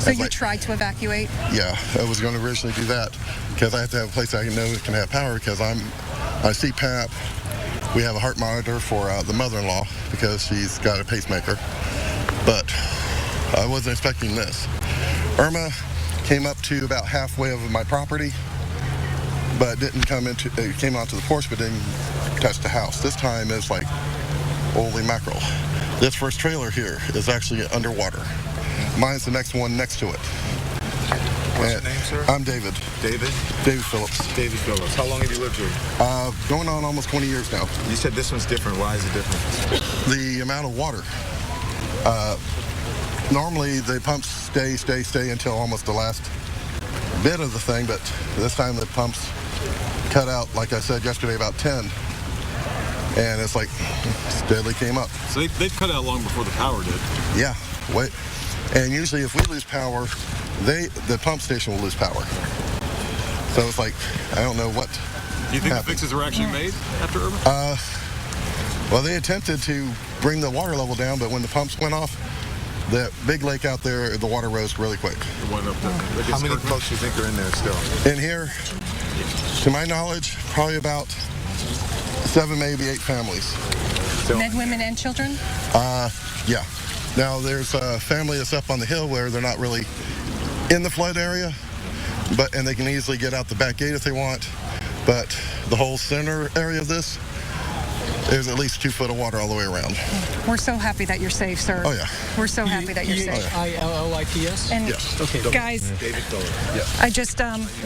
So you tried to evacuate? Yeah, I was going to originally do that because I have to have a place I know can have power, because I CPAP. We have a heart monitor for the mother-in-law because she's got a pacemaker, but I wasn't expecting this. Irma came up to about halfway of my property, but didn't come into. It came onto the porch, but didn't touch the house. This time it's like, holy mackerel. This first trailer here is actually underwater. Mine's the next one next to it. What's your name, sir? I'm David. David? David Phillips. David Phillips. How long have you lived here? Going on almost 20 years now. You said this one's different. Why is it different? The amount of water. Normally the pumps stay until almost the last bit of the thing, but this time the pumps cut out, like I said yesterday, about 10. And it's like steadily came up. So they've cut out long before the power did. Yeah, wait. And usually if we lose power, the pump station will lose power. So it's like, I don't know what Do you think the fixes were actually made after Irma? Well, they attempted to bring the water level down, but when the pumps went off, the big lake out there, the water rose really quick. How many folks do you think are in there still? In here, to my knowledge, probably about 7, maybe 8 families. Men, women, and children? Yeah. Now, there's a family that's up on the hill where they're not really in the flood area, and they can easily get out the back gate if they want. But the whole center area of this, there's at least 2 foot of water all the way around. We're so happy that you're safe, sir. Oh, yeah. We're so happy that you're safe. ILLIPS? And Yes. Okay. guys, David Fuller. Yeah. I just,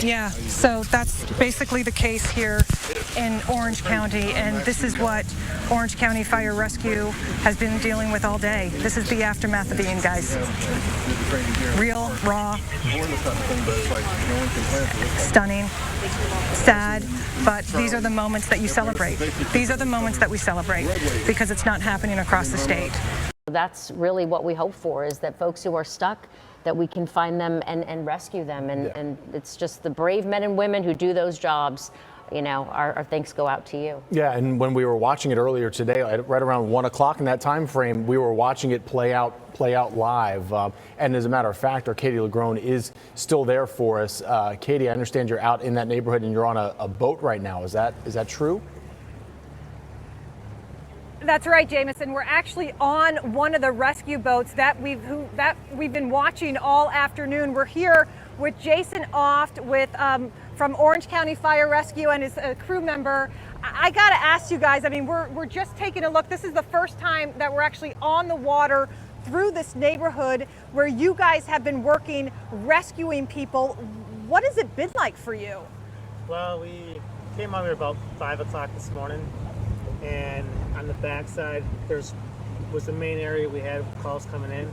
yeah, so that's basically the case here in Orange County, and this is what Orange County Fire Rescue has been dealing with all day. This is the aftermath of Ian, guys. Real, raw, stunning, sad, but these are the moments that you celebrate. These are the moments that we celebrate because it's not happening across the state. That's really what we hope for, is that folks who are stuck, that we can find them and rescue them. And it's just the brave men and women who do those jobs. You know, our thanks go out to you. Yeah, and when we were watching it earlier today, right around 1 o'clock in that time frame, we were watching it play out live. And as a matter of fact, our Katie LaGrone is still there for us. Katie, I understand you're out in that neighborhood and you're on a boat right now. Is that true? That's right, Jameson. We're actually on one of the rescue boats that we've been watching all afternoon. We're here with Jason Oft from Orange County Fire Rescue and his crew member. I got to ask you guys, I mean, we're just taking a look. This is the first time that we're actually on the water through this neighborhood where you guys have been working, rescuing people. What has it been like for you? Well, we came on here about 5 o'clock this morning, and on the backside was the main area we had calls coming in,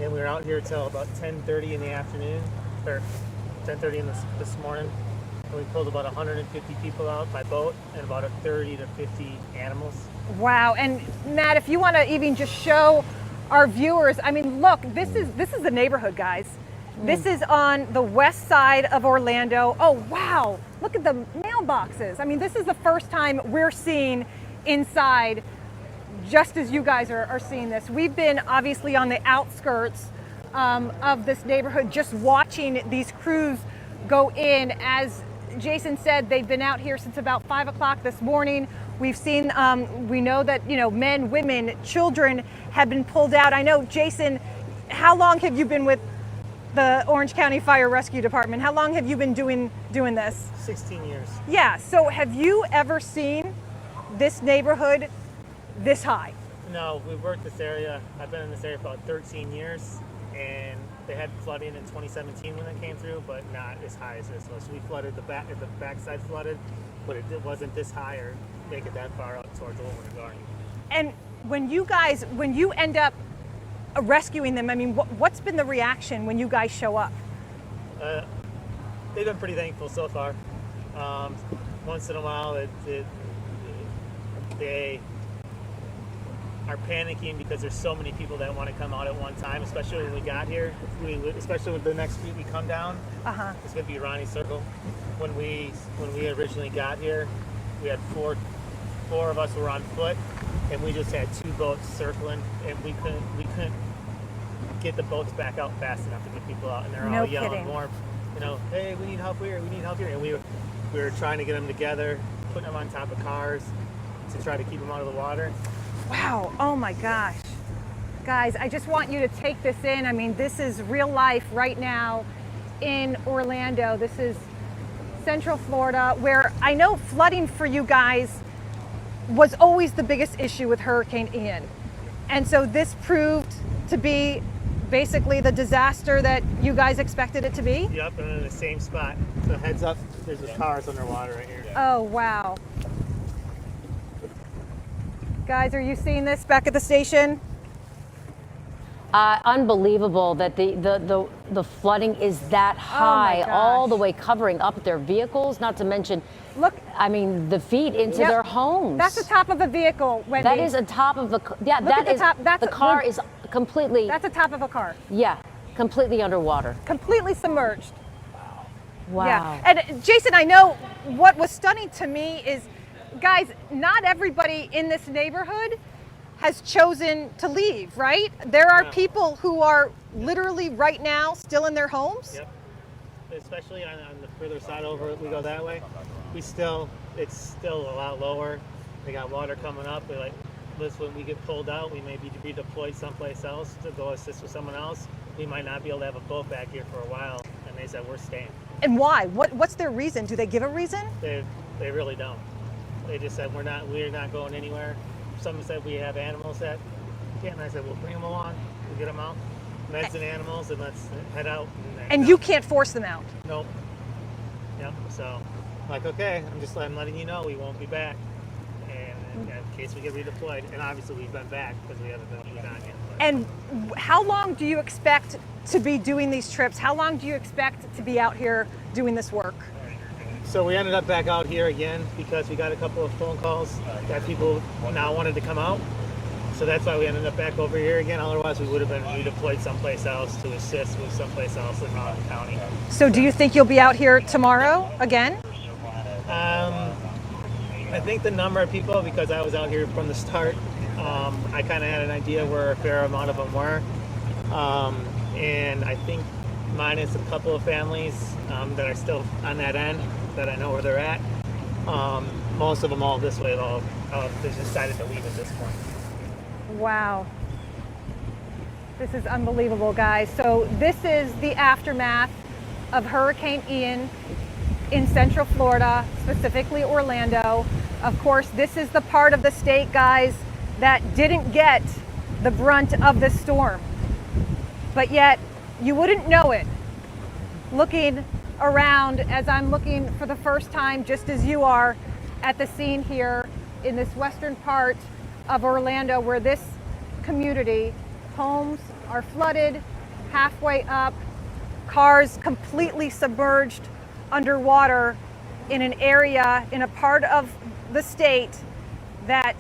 and we were out here till about 10:30 in the afternoon, or 10:30 this morning, and we pulled about 150 people out by boat and about 30 to 50 animals. Wow. And Matt, if you want to even just show our viewers, I mean, look, this is the neighborhood, guys. This is on the west side of Orlando. Oh, wow. Look at the mailboxes. I mean, this is the first time we're seeing inside, just as you guys are seeing this. We've been obviously on the outskirts of this neighborhood, just watching these crews go in. As Jason said, they've been out here since about 5 o'clock this morning. We've seen, we know that, you know, men, women, children have been pulled out. I know, Jason, how long have you been with the Orange County Fire Rescue Department? How long have you been doing this? 16 years. Yeah, so have you ever seen this neighborhood this high? No, we've worked this area. I've been in this area for about 13 years, and they had flooding in 2017 when it came through, but not as high as this was. We flooded the backside flooded, but it wasn't this high or make it that far out towards Old Garden. And when you end up rescuing them, I mean, what's been the reaction when you guys show up? They've been pretty thankful so far. Once in a while, they are panicking because there's so many people that want to come out at one time, especially when we got here. Especially with the next street we come down, it's going to be Ronnie Circle. When we originally got here, we had four of us were on foot, and we just had 2 boats circling, and we couldn't get the boats back out fast enough to get people out, and they're all yelling more, you know, hey, we need help here, we need help here, and we were trying to get them together, putting them on top of cars to try to keep them out of the water. Wow, oh my gosh. Guys, I just want you to take this in. I mean, this is real life right now in Orlando. This is Central Florida, where I know flooding for you guys was always the biggest issue with Hurricane Ian. And so this proved to be basically the disaster that you guys expected it to be? Yep, and in the same spot. So heads up, there's the cars underwater right here. Oh, wow. Guys, are you seeing this back at the station? Unbelievable that the flooding is that high, all the way covering up their vehicles, not to mention, look, I mean, the feet into their homes. That's the top of a vehicle, Wendy. That is a top of a, yeah, look that at is, the top. That's the car is completely. That's the top of a car. Yeah, completely underwater. Completely submerged. Wow. Yeah, and Jason, I know what was stunning to me is, guys, not everybody in this neighborhood has chosen to leave, right? There are people who are literally right now still in their homes. Yep. Especially on the further side over, we go that way. It's still a lot lower. They got water coming up. They're like, listen, when we get pulled out, we may be redeployed someplace else to go assist with someone else. We might not be able to have a boat back here for a while. And they said, we're staying. And why? What's their reason? Do they give a reason? They really don't. They just said we're not going anywhere. Some said we have animals that can't. And I said, well, bring them along. We'll get them out. Meds and animals, and let's head out. And you can't force them out. Nope. Yep. So, like, okay, I'm letting you know we won't be back, and in case we get redeployed. And obviously we've been back because we haven't been moved on yet. And how long do you expect to be doing these trips? How long do you expect to be out here doing this work? So we ended up back out here again because we got a couple of phone calls that people now wanted to come out. So that's why we ended up back over here again. Otherwise, we would have been redeployed someplace else to assist with someplace else in Rowan County. So do you think you'll be out here tomorrow again? I think the number of people, because I was out here from the start, I kind of had an idea where a fair amount of them were. And I think minus a couple of families that are still on that end, that I know where they're at, most of them all this way, they decided to leave at this point. Wow. This is unbelievable, guys. So this is the aftermath of Hurricane Ian in Central Florida, specifically Orlando. Of course, this is the part of the state, guys, that didn't get the brunt of the storm. But yet, you wouldn't know it. Looking around as I'm looking for the first time, just as you are, at the scene here in this western part of Orlando, where this community, homes are flooded halfway up, cars completely submerged underwater in an area, in a part of the state that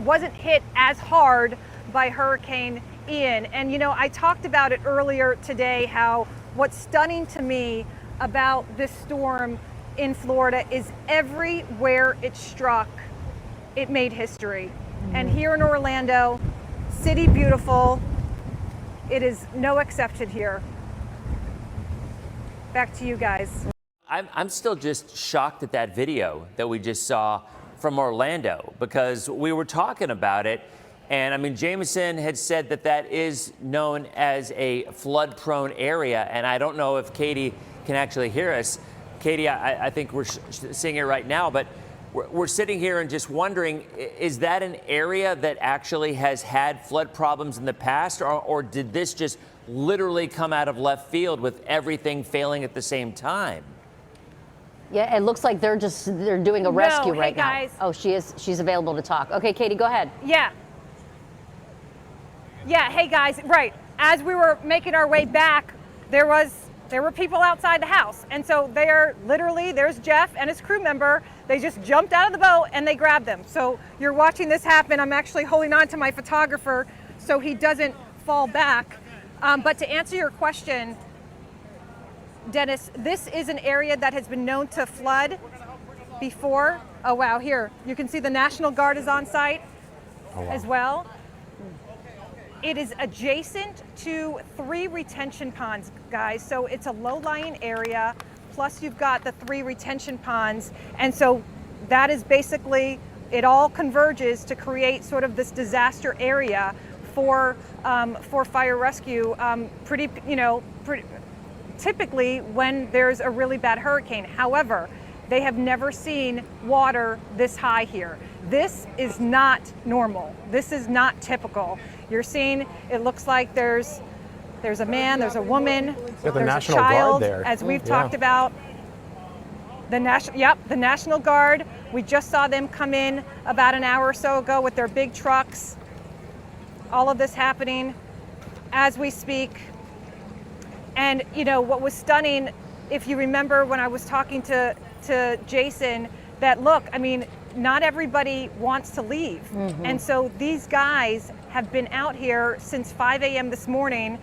wasn't hit as hard by Hurricane Ian. And you know, I talked about it earlier today, how what's stunning to me about this storm in Florida is everywhere it struck, it made history. And here in Orlando, city beautiful, it is no exception here. Back to you guys. I'm still just shocked at that video that we just saw from Orlando, because we were talking about it. And I mean, Jameson had said that that is known as a flood prone area. And I don't know if Katie can actually hear us. Katie, I think we're seeing it right now, but we're sitting here and just wondering, is that an area that actually has had flood problems in the past, or did this just literally come out of left field with everything failing at the same time? Yeah, it looks like they're doing a rescue right now. Guys. Oh, she's available to talk. Okay, Katie, go ahead. Yeah, hey guys, right. As we were making our way back, there were people outside the house. And so there's Jeff and his crew member. They just jumped out of the boat and they grabbed them. So you're watching this happen. I'm actually holding on to my photographer so he doesn't fall back. But to answer your question, Dennis, this is an area that has been known to flood before. Oh wow, here, you can see the National Guard is on site as well. It is adjacent to 3 retention ponds, guys. So it's a low-lying area, plus you've got the 3 retention ponds. And so that is basically, it all converges to create sort of this disaster area for fire rescue. Typically when there's a really bad hurricane. However, they have never seen water this high here. This is not normal. This is not typical. You're seeing, it looks like there's a man, there's a woman, the there's a National child, Guard there. as we've talked about. The National Guard. We just saw them come in about an hour or so ago with their big trucks. All of this happening as we speak. And you know, what was stunning, if you remember when I was talking to Jason, that look, I mean, not everybody wants to leave. Mm-hmm. And so these guys have been out here since 5 a.m. this morning,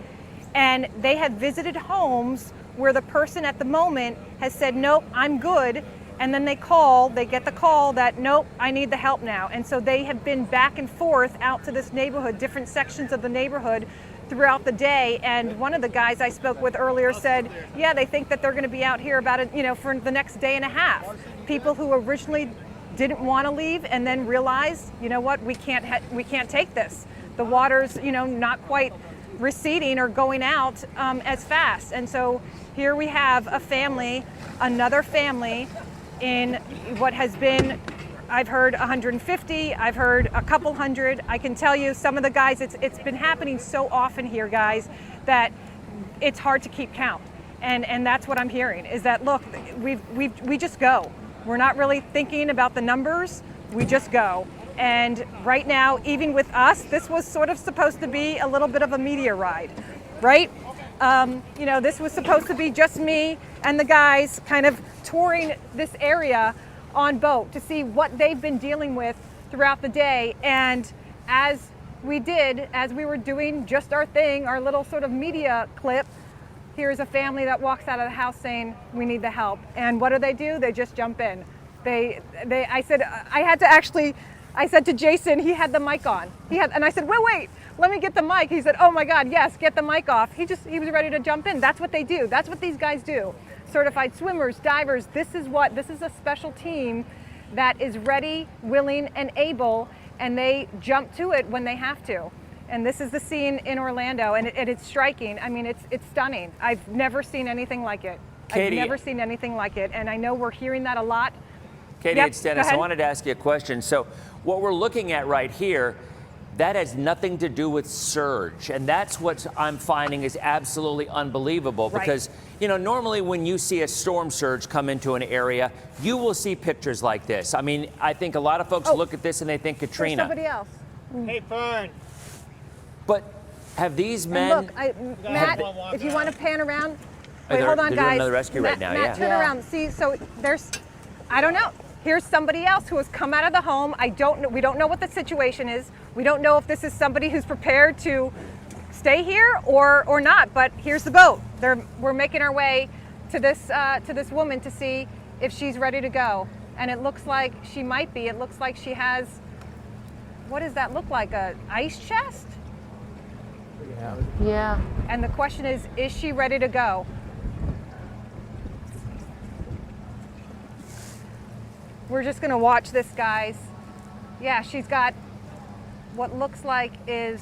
and they have visited homes where the person at the moment has said, nope, I'm good. And then they get the call that, nope, I need the help now. And so they have been back and forth out to this neighborhood, different sections of the neighborhood throughout the day. And one of the guys I spoke with earlier said, yeah, they think that they're going to be out here for the next day and a half. People who originally didn't want to leave and then realized, you know what, we can't take this. The water's, not quite receding or going out as fast. And so here we have another family in what has been, I've heard 150, I've heard a couple hundred. I can tell you some of the guys, it's been happening so often here, guys, that it's hard to keep count. And that's what I'm hearing, is that, look, we just go. We're not really thinking about the numbers, we just go. And right now, even with us, this was sort of supposed to be a little bit of a media ride, right? You know, this was supposed to be just me and the guys kind of touring this area on boat to see what they've been dealing with throughout the day. And as we were doing just our thing, our little sort of media clip, here's a family that walks out of the house saying, we need the help. And what do? They just jump in. I said to Jason, he had the mic on. And I said, wait, let me get the mic. He said, oh my God, yes, get the mic off. He was ready to jump in. That's what they do. That's what these guys do. Certified swimmers, divers, this is a special team that is ready, willing, and able, and they jump to it when they have to. And this is the scene in Orlando, and it's striking. I mean, it's stunning. I've never seen anything like it. Katie, I've never seen anything like it, and I know we're hearing that a lot. Katie, Yep, it's Dennis. go ahead. I wanted to ask you a question. So what we're looking at right here, that has nothing to do with surge. And that's what I'm finding is absolutely unbelievable. Right. Because, you know, normally when you see a storm surge come into an area, you will see pictures like this. I mean, I think a lot of folks look at this and they think Katrina. There's somebody else. Hey, Fern. But have these men... And look, Matt, if you want to pan around. Wait, they're hold on, doing guys. another rescue right now, Matt, yeah. turn around. See, so there's, I don't know. Here's somebody else who has come out of the home. We don't know what the situation is. We don't know if this is somebody who's prepared to stay here or not. But here's the boat. We're making our way to this woman to see if she's ready to go. And it looks like she might be. It looks like she has. What does that look like? A ice chest? Yeah. And the question is she ready to go? We're just gonna watch this, guys. Yeah, she's got what looks like is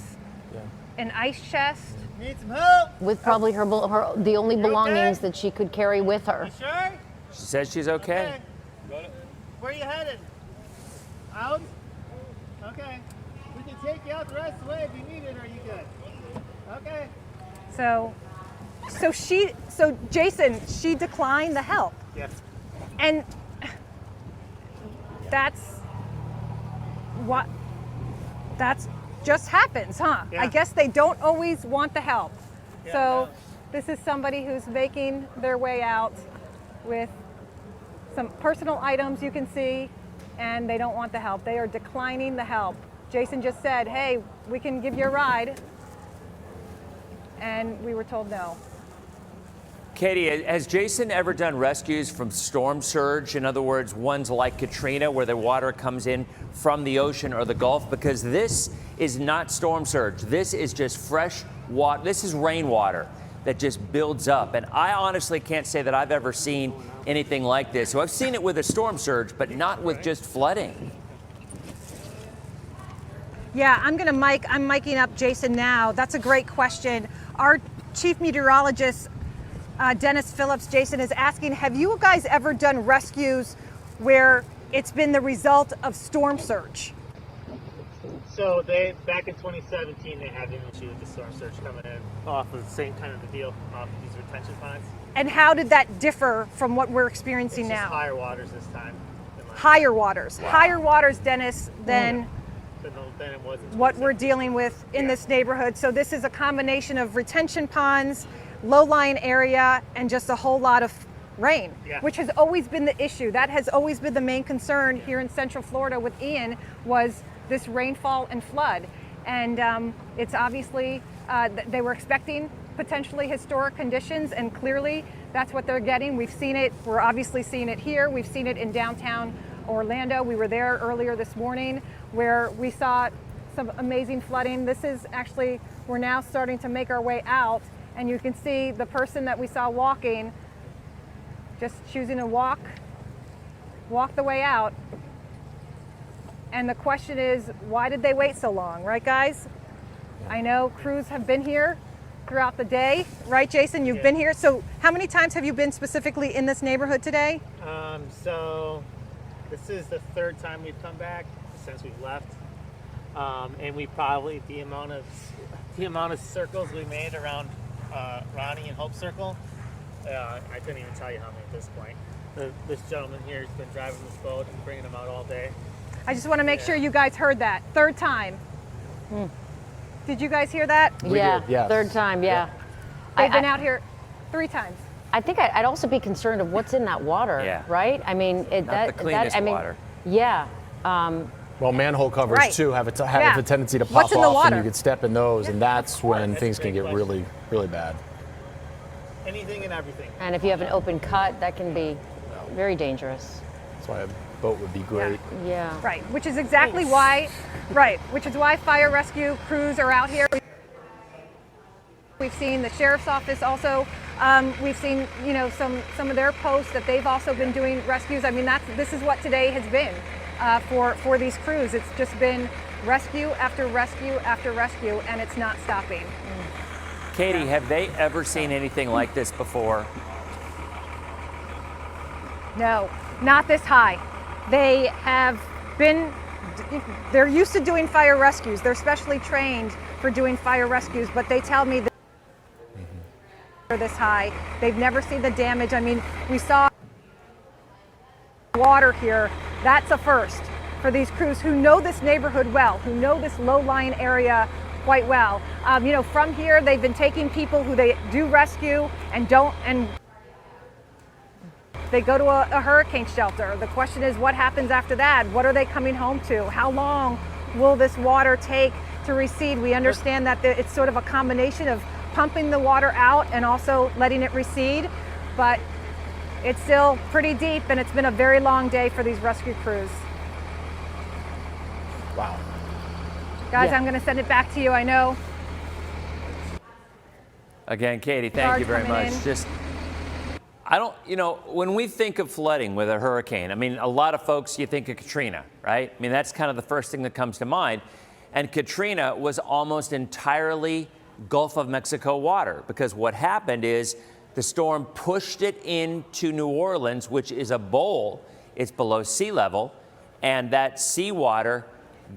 an ice chest. Need some help? With probably the only belongings that she could carry with her. You sure? She says she's okay. Where are you headed? Out? Okay. We can take you out the rest of the way if you need it. Are you good? Okay. So Jason, she declined the help. Yes. And that's just happens, huh? Yeah. I guess they don't always want the help. Yeah, So no. this is somebody who's making their way out with some personal items you can see, and they don't want the help. They are declining the help. Jason just said, hey, we can give you a ride. And we were told no. Katie, has Jason ever done rescues from storm surge? In other words, ones like Katrina, where the water comes in from the ocean or the Gulf? Because this is not storm surge. This is just fresh water. This is rainwater that just builds up. And I honestly can't say that I've ever seen anything like this. So I've seen it with a storm surge, but not with just flooding. Yeah, I'm miking up Jason now. That's a great question. Our chief meteorologist, Dennis Phillips, Jason, is asking, have you guys ever done rescues where it's been the result of storm surge? So back in 2017, they had an issue with the storm surge coming in off of the same kind of the deal, off of these retention ponds. And how did that differ from what we're experiencing It's just now? higher waters this time. Higher waters. Wow. Higher waters, Dennis, than Than it was in what we're dealing with in this neighborhood. So this is a combination of retention ponds, low-lying area, and just a whole lot of rain, which has always been the issue. That has always been the main concern here in Central Florida with Ian, was this rainfall and flood. And it's obviously, they were expecting potentially historic conditions, and clearly that's what they're getting. We've seen it. We're obviously seeing it here. We've seen it in downtown Orlando. We were there earlier this morning where we saw some amazing flooding. This is actually, we're now starting to make our way out, and you can see the person that we saw walking, just choosing to walk the way out. And the question is, why did they wait so long, right guys? I know crews have been here throughout the day, right, Jason? You've been here. So how many times have you been specifically in this neighborhood today? So this is the third time we've come back since we've left, and we probably the amount of circles we made around Ronnie and Hope Circle. I couldn't even tell you how many at this point. This gentleman here has been driving this boat and bringing them out all day. I just want to make sure you guys heard that. Third time. Did you guys hear that? We did, yes. Third time, yeah. They've been out here 3 times. I think I'd also be concerned of what's in that water, right? I mean, Not the cleanest water. Yeah. Well, manhole covers Right. too have a tendency to What's pop in the off, water? and you could step in those, and that's when That's things a can great get question. really, really bad. Anything and everything. And if you have an open cut, that can be very dangerous. That's why a boat would be great. Yeah. Right, which is exactly why, which is why fire rescue crews are out here. We've seen the sheriff's office also. We've seen, some of their posts that they've also been doing rescues. I mean, this is what today has been for these crews. It's just been rescue after rescue after rescue, and it's not stopping. Katie, have they ever seen anything like this before? No, not this high. They're used to doing fire rescues. They're specially trained for doing fire rescues, but they tell me that they're this high. They've never seen the damage. I mean, we saw water here. That's a first for these crews who know this neighborhood well, who know this low-lying area quite well. From here, they've been taking people who they do rescue and they go to a hurricane shelter. The question is, what happens after that? What are they coming home to? How long will this water take to recede? We understand that it's sort of a combination of pumping the water out and also letting it recede, but it's still pretty deep, and it's been a very long day for these rescue crews. Wow. Guys, I'm going to send it back to you, I know. Again, Katie, thank you very much. When we think of flooding with a hurricane, I mean, a lot of folks, you think of Katrina, right? I mean, that's kind of the first thing that comes to mind. And Katrina was almost entirely Gulf of Mexico water, because what happened is the storm pushed it into New Orleans, which is a bowl. It's below sea level, and that seawater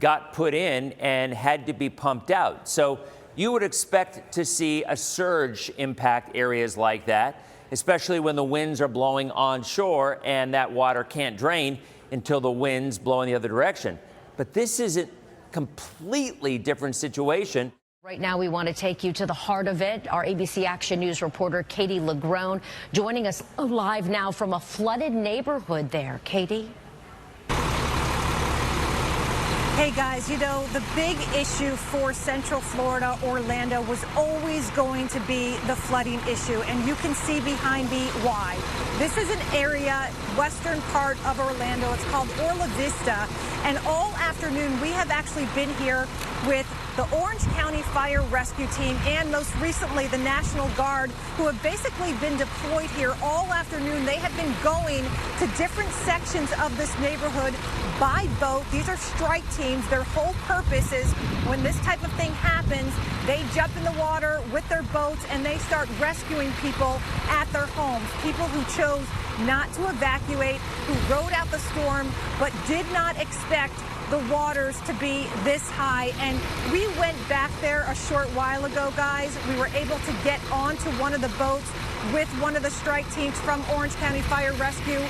got put in and had to be pumped out. So you would expect to see a surge impact areas like that, especially when the winds are blowing onshore and that water can't drain until the winds blow in the other direction. But this is a completely different situation. Right now, we want to take you to the heart of it. Our ABC Action News reporter, Katie LaGrone, joining us live now from a flooded neighborhood there. Katie? Hey guys, the big issue for Central Florida, Orlando, was always going to be the flooding issue, and you can see behind me why. This is an area, western part of Orlando. It's called Orla Vista, and all afternoon we have actually been here with the Orange County Fire Rescue Team and most recently the National Guard, who have basically been deployed here all afternoon. They have been going to different sections of this neighborhood by boat. These are strike teams. Their whole purpose is when this type of thing happens, they jump in the water with their boats and they start rescuing people at their homes. People who chose not to evacuate, who rode out the storm, but did not expect the waters to be this high. And we went back there a short while ago, guys. We were able to get onto one of the boats with one of the strike teams from Orange County Fire Rescue.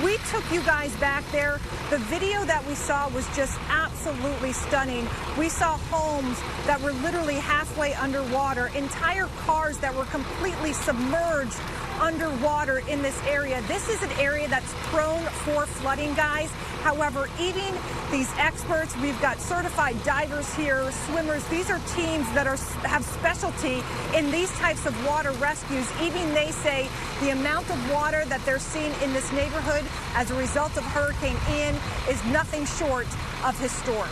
We took you guys back there. The video that we saw was just absolutely stunning. We saw homes that were literally halfway underwater, entire cars that were completely submerged underwater in this area. This is an area that's prone for flooding, guys. However, even these experts, we've got certified divers here, swimmers. These are teams that have specialty in these types of water rescues. Even they say the amount of water that they're seeing in this neighborhood as a result of Hurricane Ian is nothing short of historic.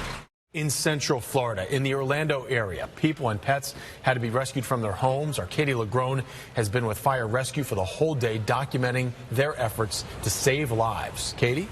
In Central Florida, in the Orlando area, people and pets had to be rescued from their homes. Our Katie LaGrone has been with Fire Rescue for the whole day, documenting their efforts to save lives. Katie?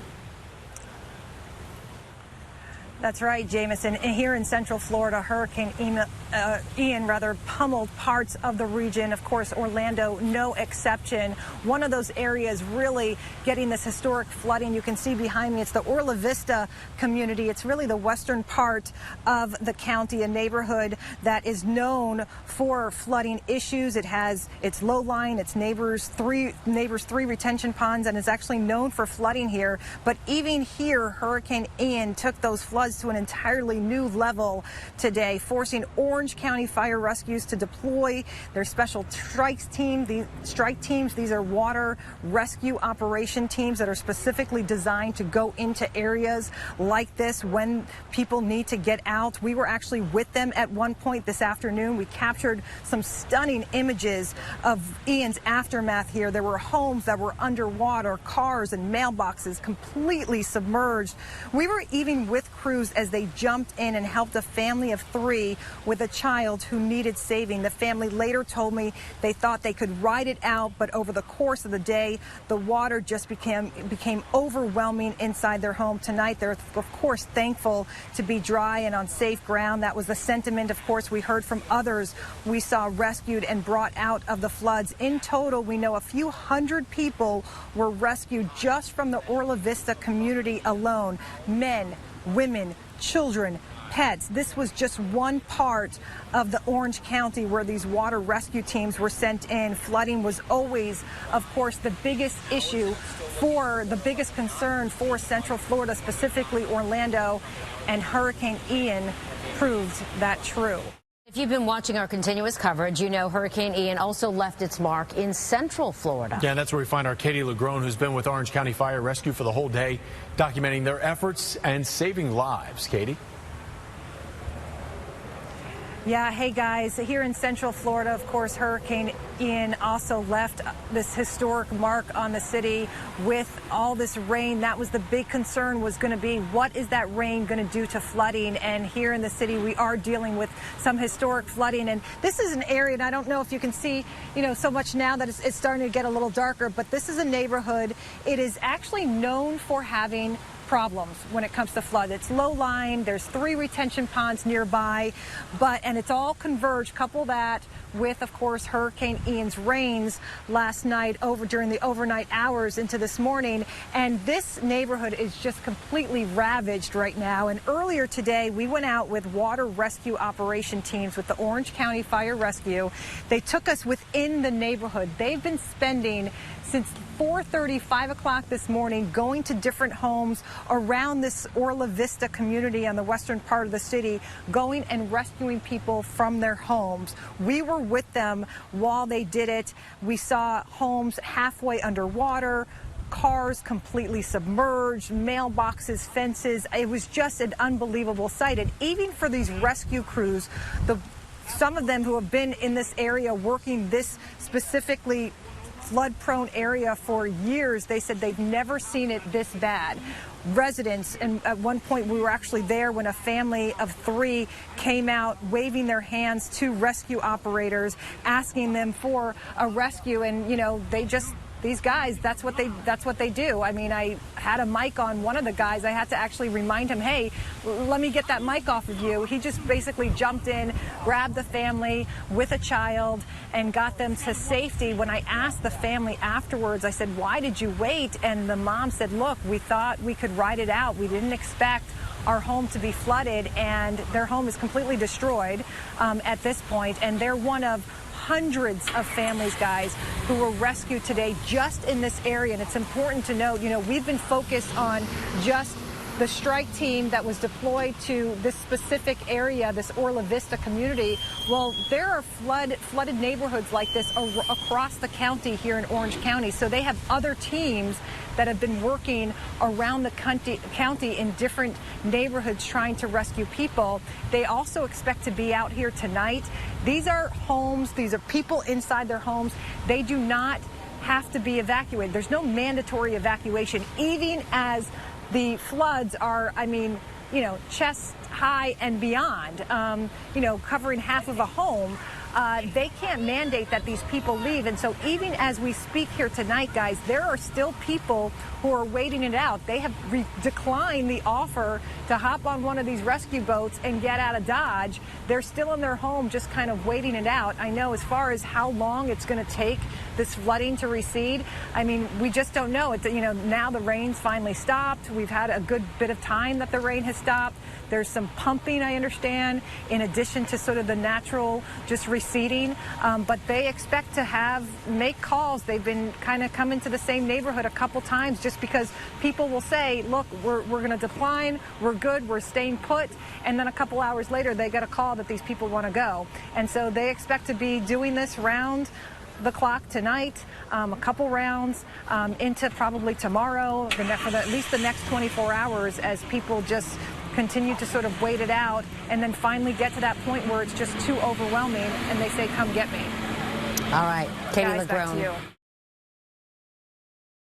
That's right, Jameson. And here in Central Florida, Hurricane Ian pummeled parts of the region. Of course, Orlando, no exception. One of those areas really getting this historic flooding. You can see behind me, it's the Orla Vista community. It's really the western part of the county, a neighborhood that is known for flooding issues. It's low lying, its neighbors three retention ponds, and is actually known for flooding here. But even here, Hurricane Ian took those floods to an entirely new level today, forcing Orange County Fire Rescues to deploy their special strike teams. These are water rescue operation teams that are specifically designed to go into areas like this when people need to get out. We were actually with them at one point this afternoon. We captured some stunning images of Ian's aftermath here. There were homes that were underwater, cars and mailboxes completely submerged. We were even with crews as they jumped in and helped a family of 3 with a child who needed saving. The family later told me they thought they could ride it out, but over the course of the day, the water just became overwhelming inside their home. Tonight, they're of course thankful to be dry and on safe ground. That was the sentiment, of course, we heard from others we saw rescued and brought out of the floods. In total, we know a few hundred people were rescued just from the Orla Vista community alone. Men, women, children, pets. This was just one part of the Orange County where these water rescue teams were sent in. Flooding was always, of course, the biggest issue the biggest concern for Central Florida, specifically Orlando, and Hurricane Ian proved that true. If you've been watching our continuous coverage, you know Hurricane Ian also left its mark in Central Florida. Yeah, that's where we find our Katie LaGrone, who's been with Orange County Fire Rescue for the whole day, documenting their efforts and saving lives. Katie? Yeah, hey guys, here in Central Florida, of course, Hurricane Ian also left this historic mark on the city with all this rain. That was the big concern, was going to be, what is that rain going to do to flooding? And here in the city, we are dealing with some historic flooding. And this is an area, and I don't know if you can see, so much now that it's starting to get a little darker, but this is a neighborhood. It is actually known for having problems when it comes to flood. It's low lying, there's 3 retention ponds nearby, and it's all converged. Couple that with, of course, Hurricane Ian's rains last night during the overnight hours into this morning, and this neighborhood is just completely ravaged right now. And earlier today, we went out with water rescue operation teams with the Orange County Fire Rescue. They took us within the neighborhood. They've been spending since 4:30, 5 o'clock this morning, going to different homes around this Orla Vista community on the western part of the city, going and rescuing people from their homes. We were with them while they did it. We saw homes halfway underwater, cars completely submerged, mailboxes, fences. It was just an unbelievable sight. And even for these rescue crews, some of them who have been in this area working this specifically flood-prone area for years, they said they've never seen it this bad. Residents, and at one point we were actually there when a family of 3 came out waving their hands to rescue operators, asking them for a rescue, and these guys, that's what they do. I mean, I had a mic on one of the guys. I had to actually remind him, hey, let me get that mic off of you. He just basically jumped in, grabbed the family with a child, and got them to safety. When I asked the family afterwards, I said, why did you wait? And the mom said, look, we thought we could ride it out. We didn't expect our home to be flooded, and their home is completely destroyed at this point, and they're one of hundreds of families, guys, who were rescued today just in this area. And it's important to note, we've been focused on just the strike team that was deployed to this specific area, this Orla Vista community. Well, there are flooded neighborhoods like this across the county here in Orange County. So they have other teams that have been working around the county in different neighborhoods trying to rescue people. They also expect to be out here tonight. These are homes, these are people inside their homes. They do not have to be evacuated. There's no mandatory evacuation, even as the floods are, chest high and beyond, covering half of a home. they can't mandate that these people leave. And so even as we speak here tonight, guys, there are still people who are waiting it out. They have declined the offer to hop on one of these rescue boats and get out of Dodge. They're still in their home just kind of waiting it out. I know as far as how long it's going to take this flooding to recede, I mean, we just don't know. Now the rain's finally stopped. We've had a good bit of time that the rain has stopped. There's some pumping, I understand, in addition to sort of the natural just receding. But they expect to make calls. They've been kind of coming to the same neighborhood a couple times just because people will say, look, we're going to decline. We're good. We're staying put. And then a couple hours later, they get a call that these people want to go. And so they expect to be doing this round the clock tonight, a couple rounds into probably tomorrow, for at least the next 24 hours as people just continue to sort of wait it out and then finally get to that point where it's just too overwhelming and they say, come get me. All right, Katie Guys, back to LaGrone. you.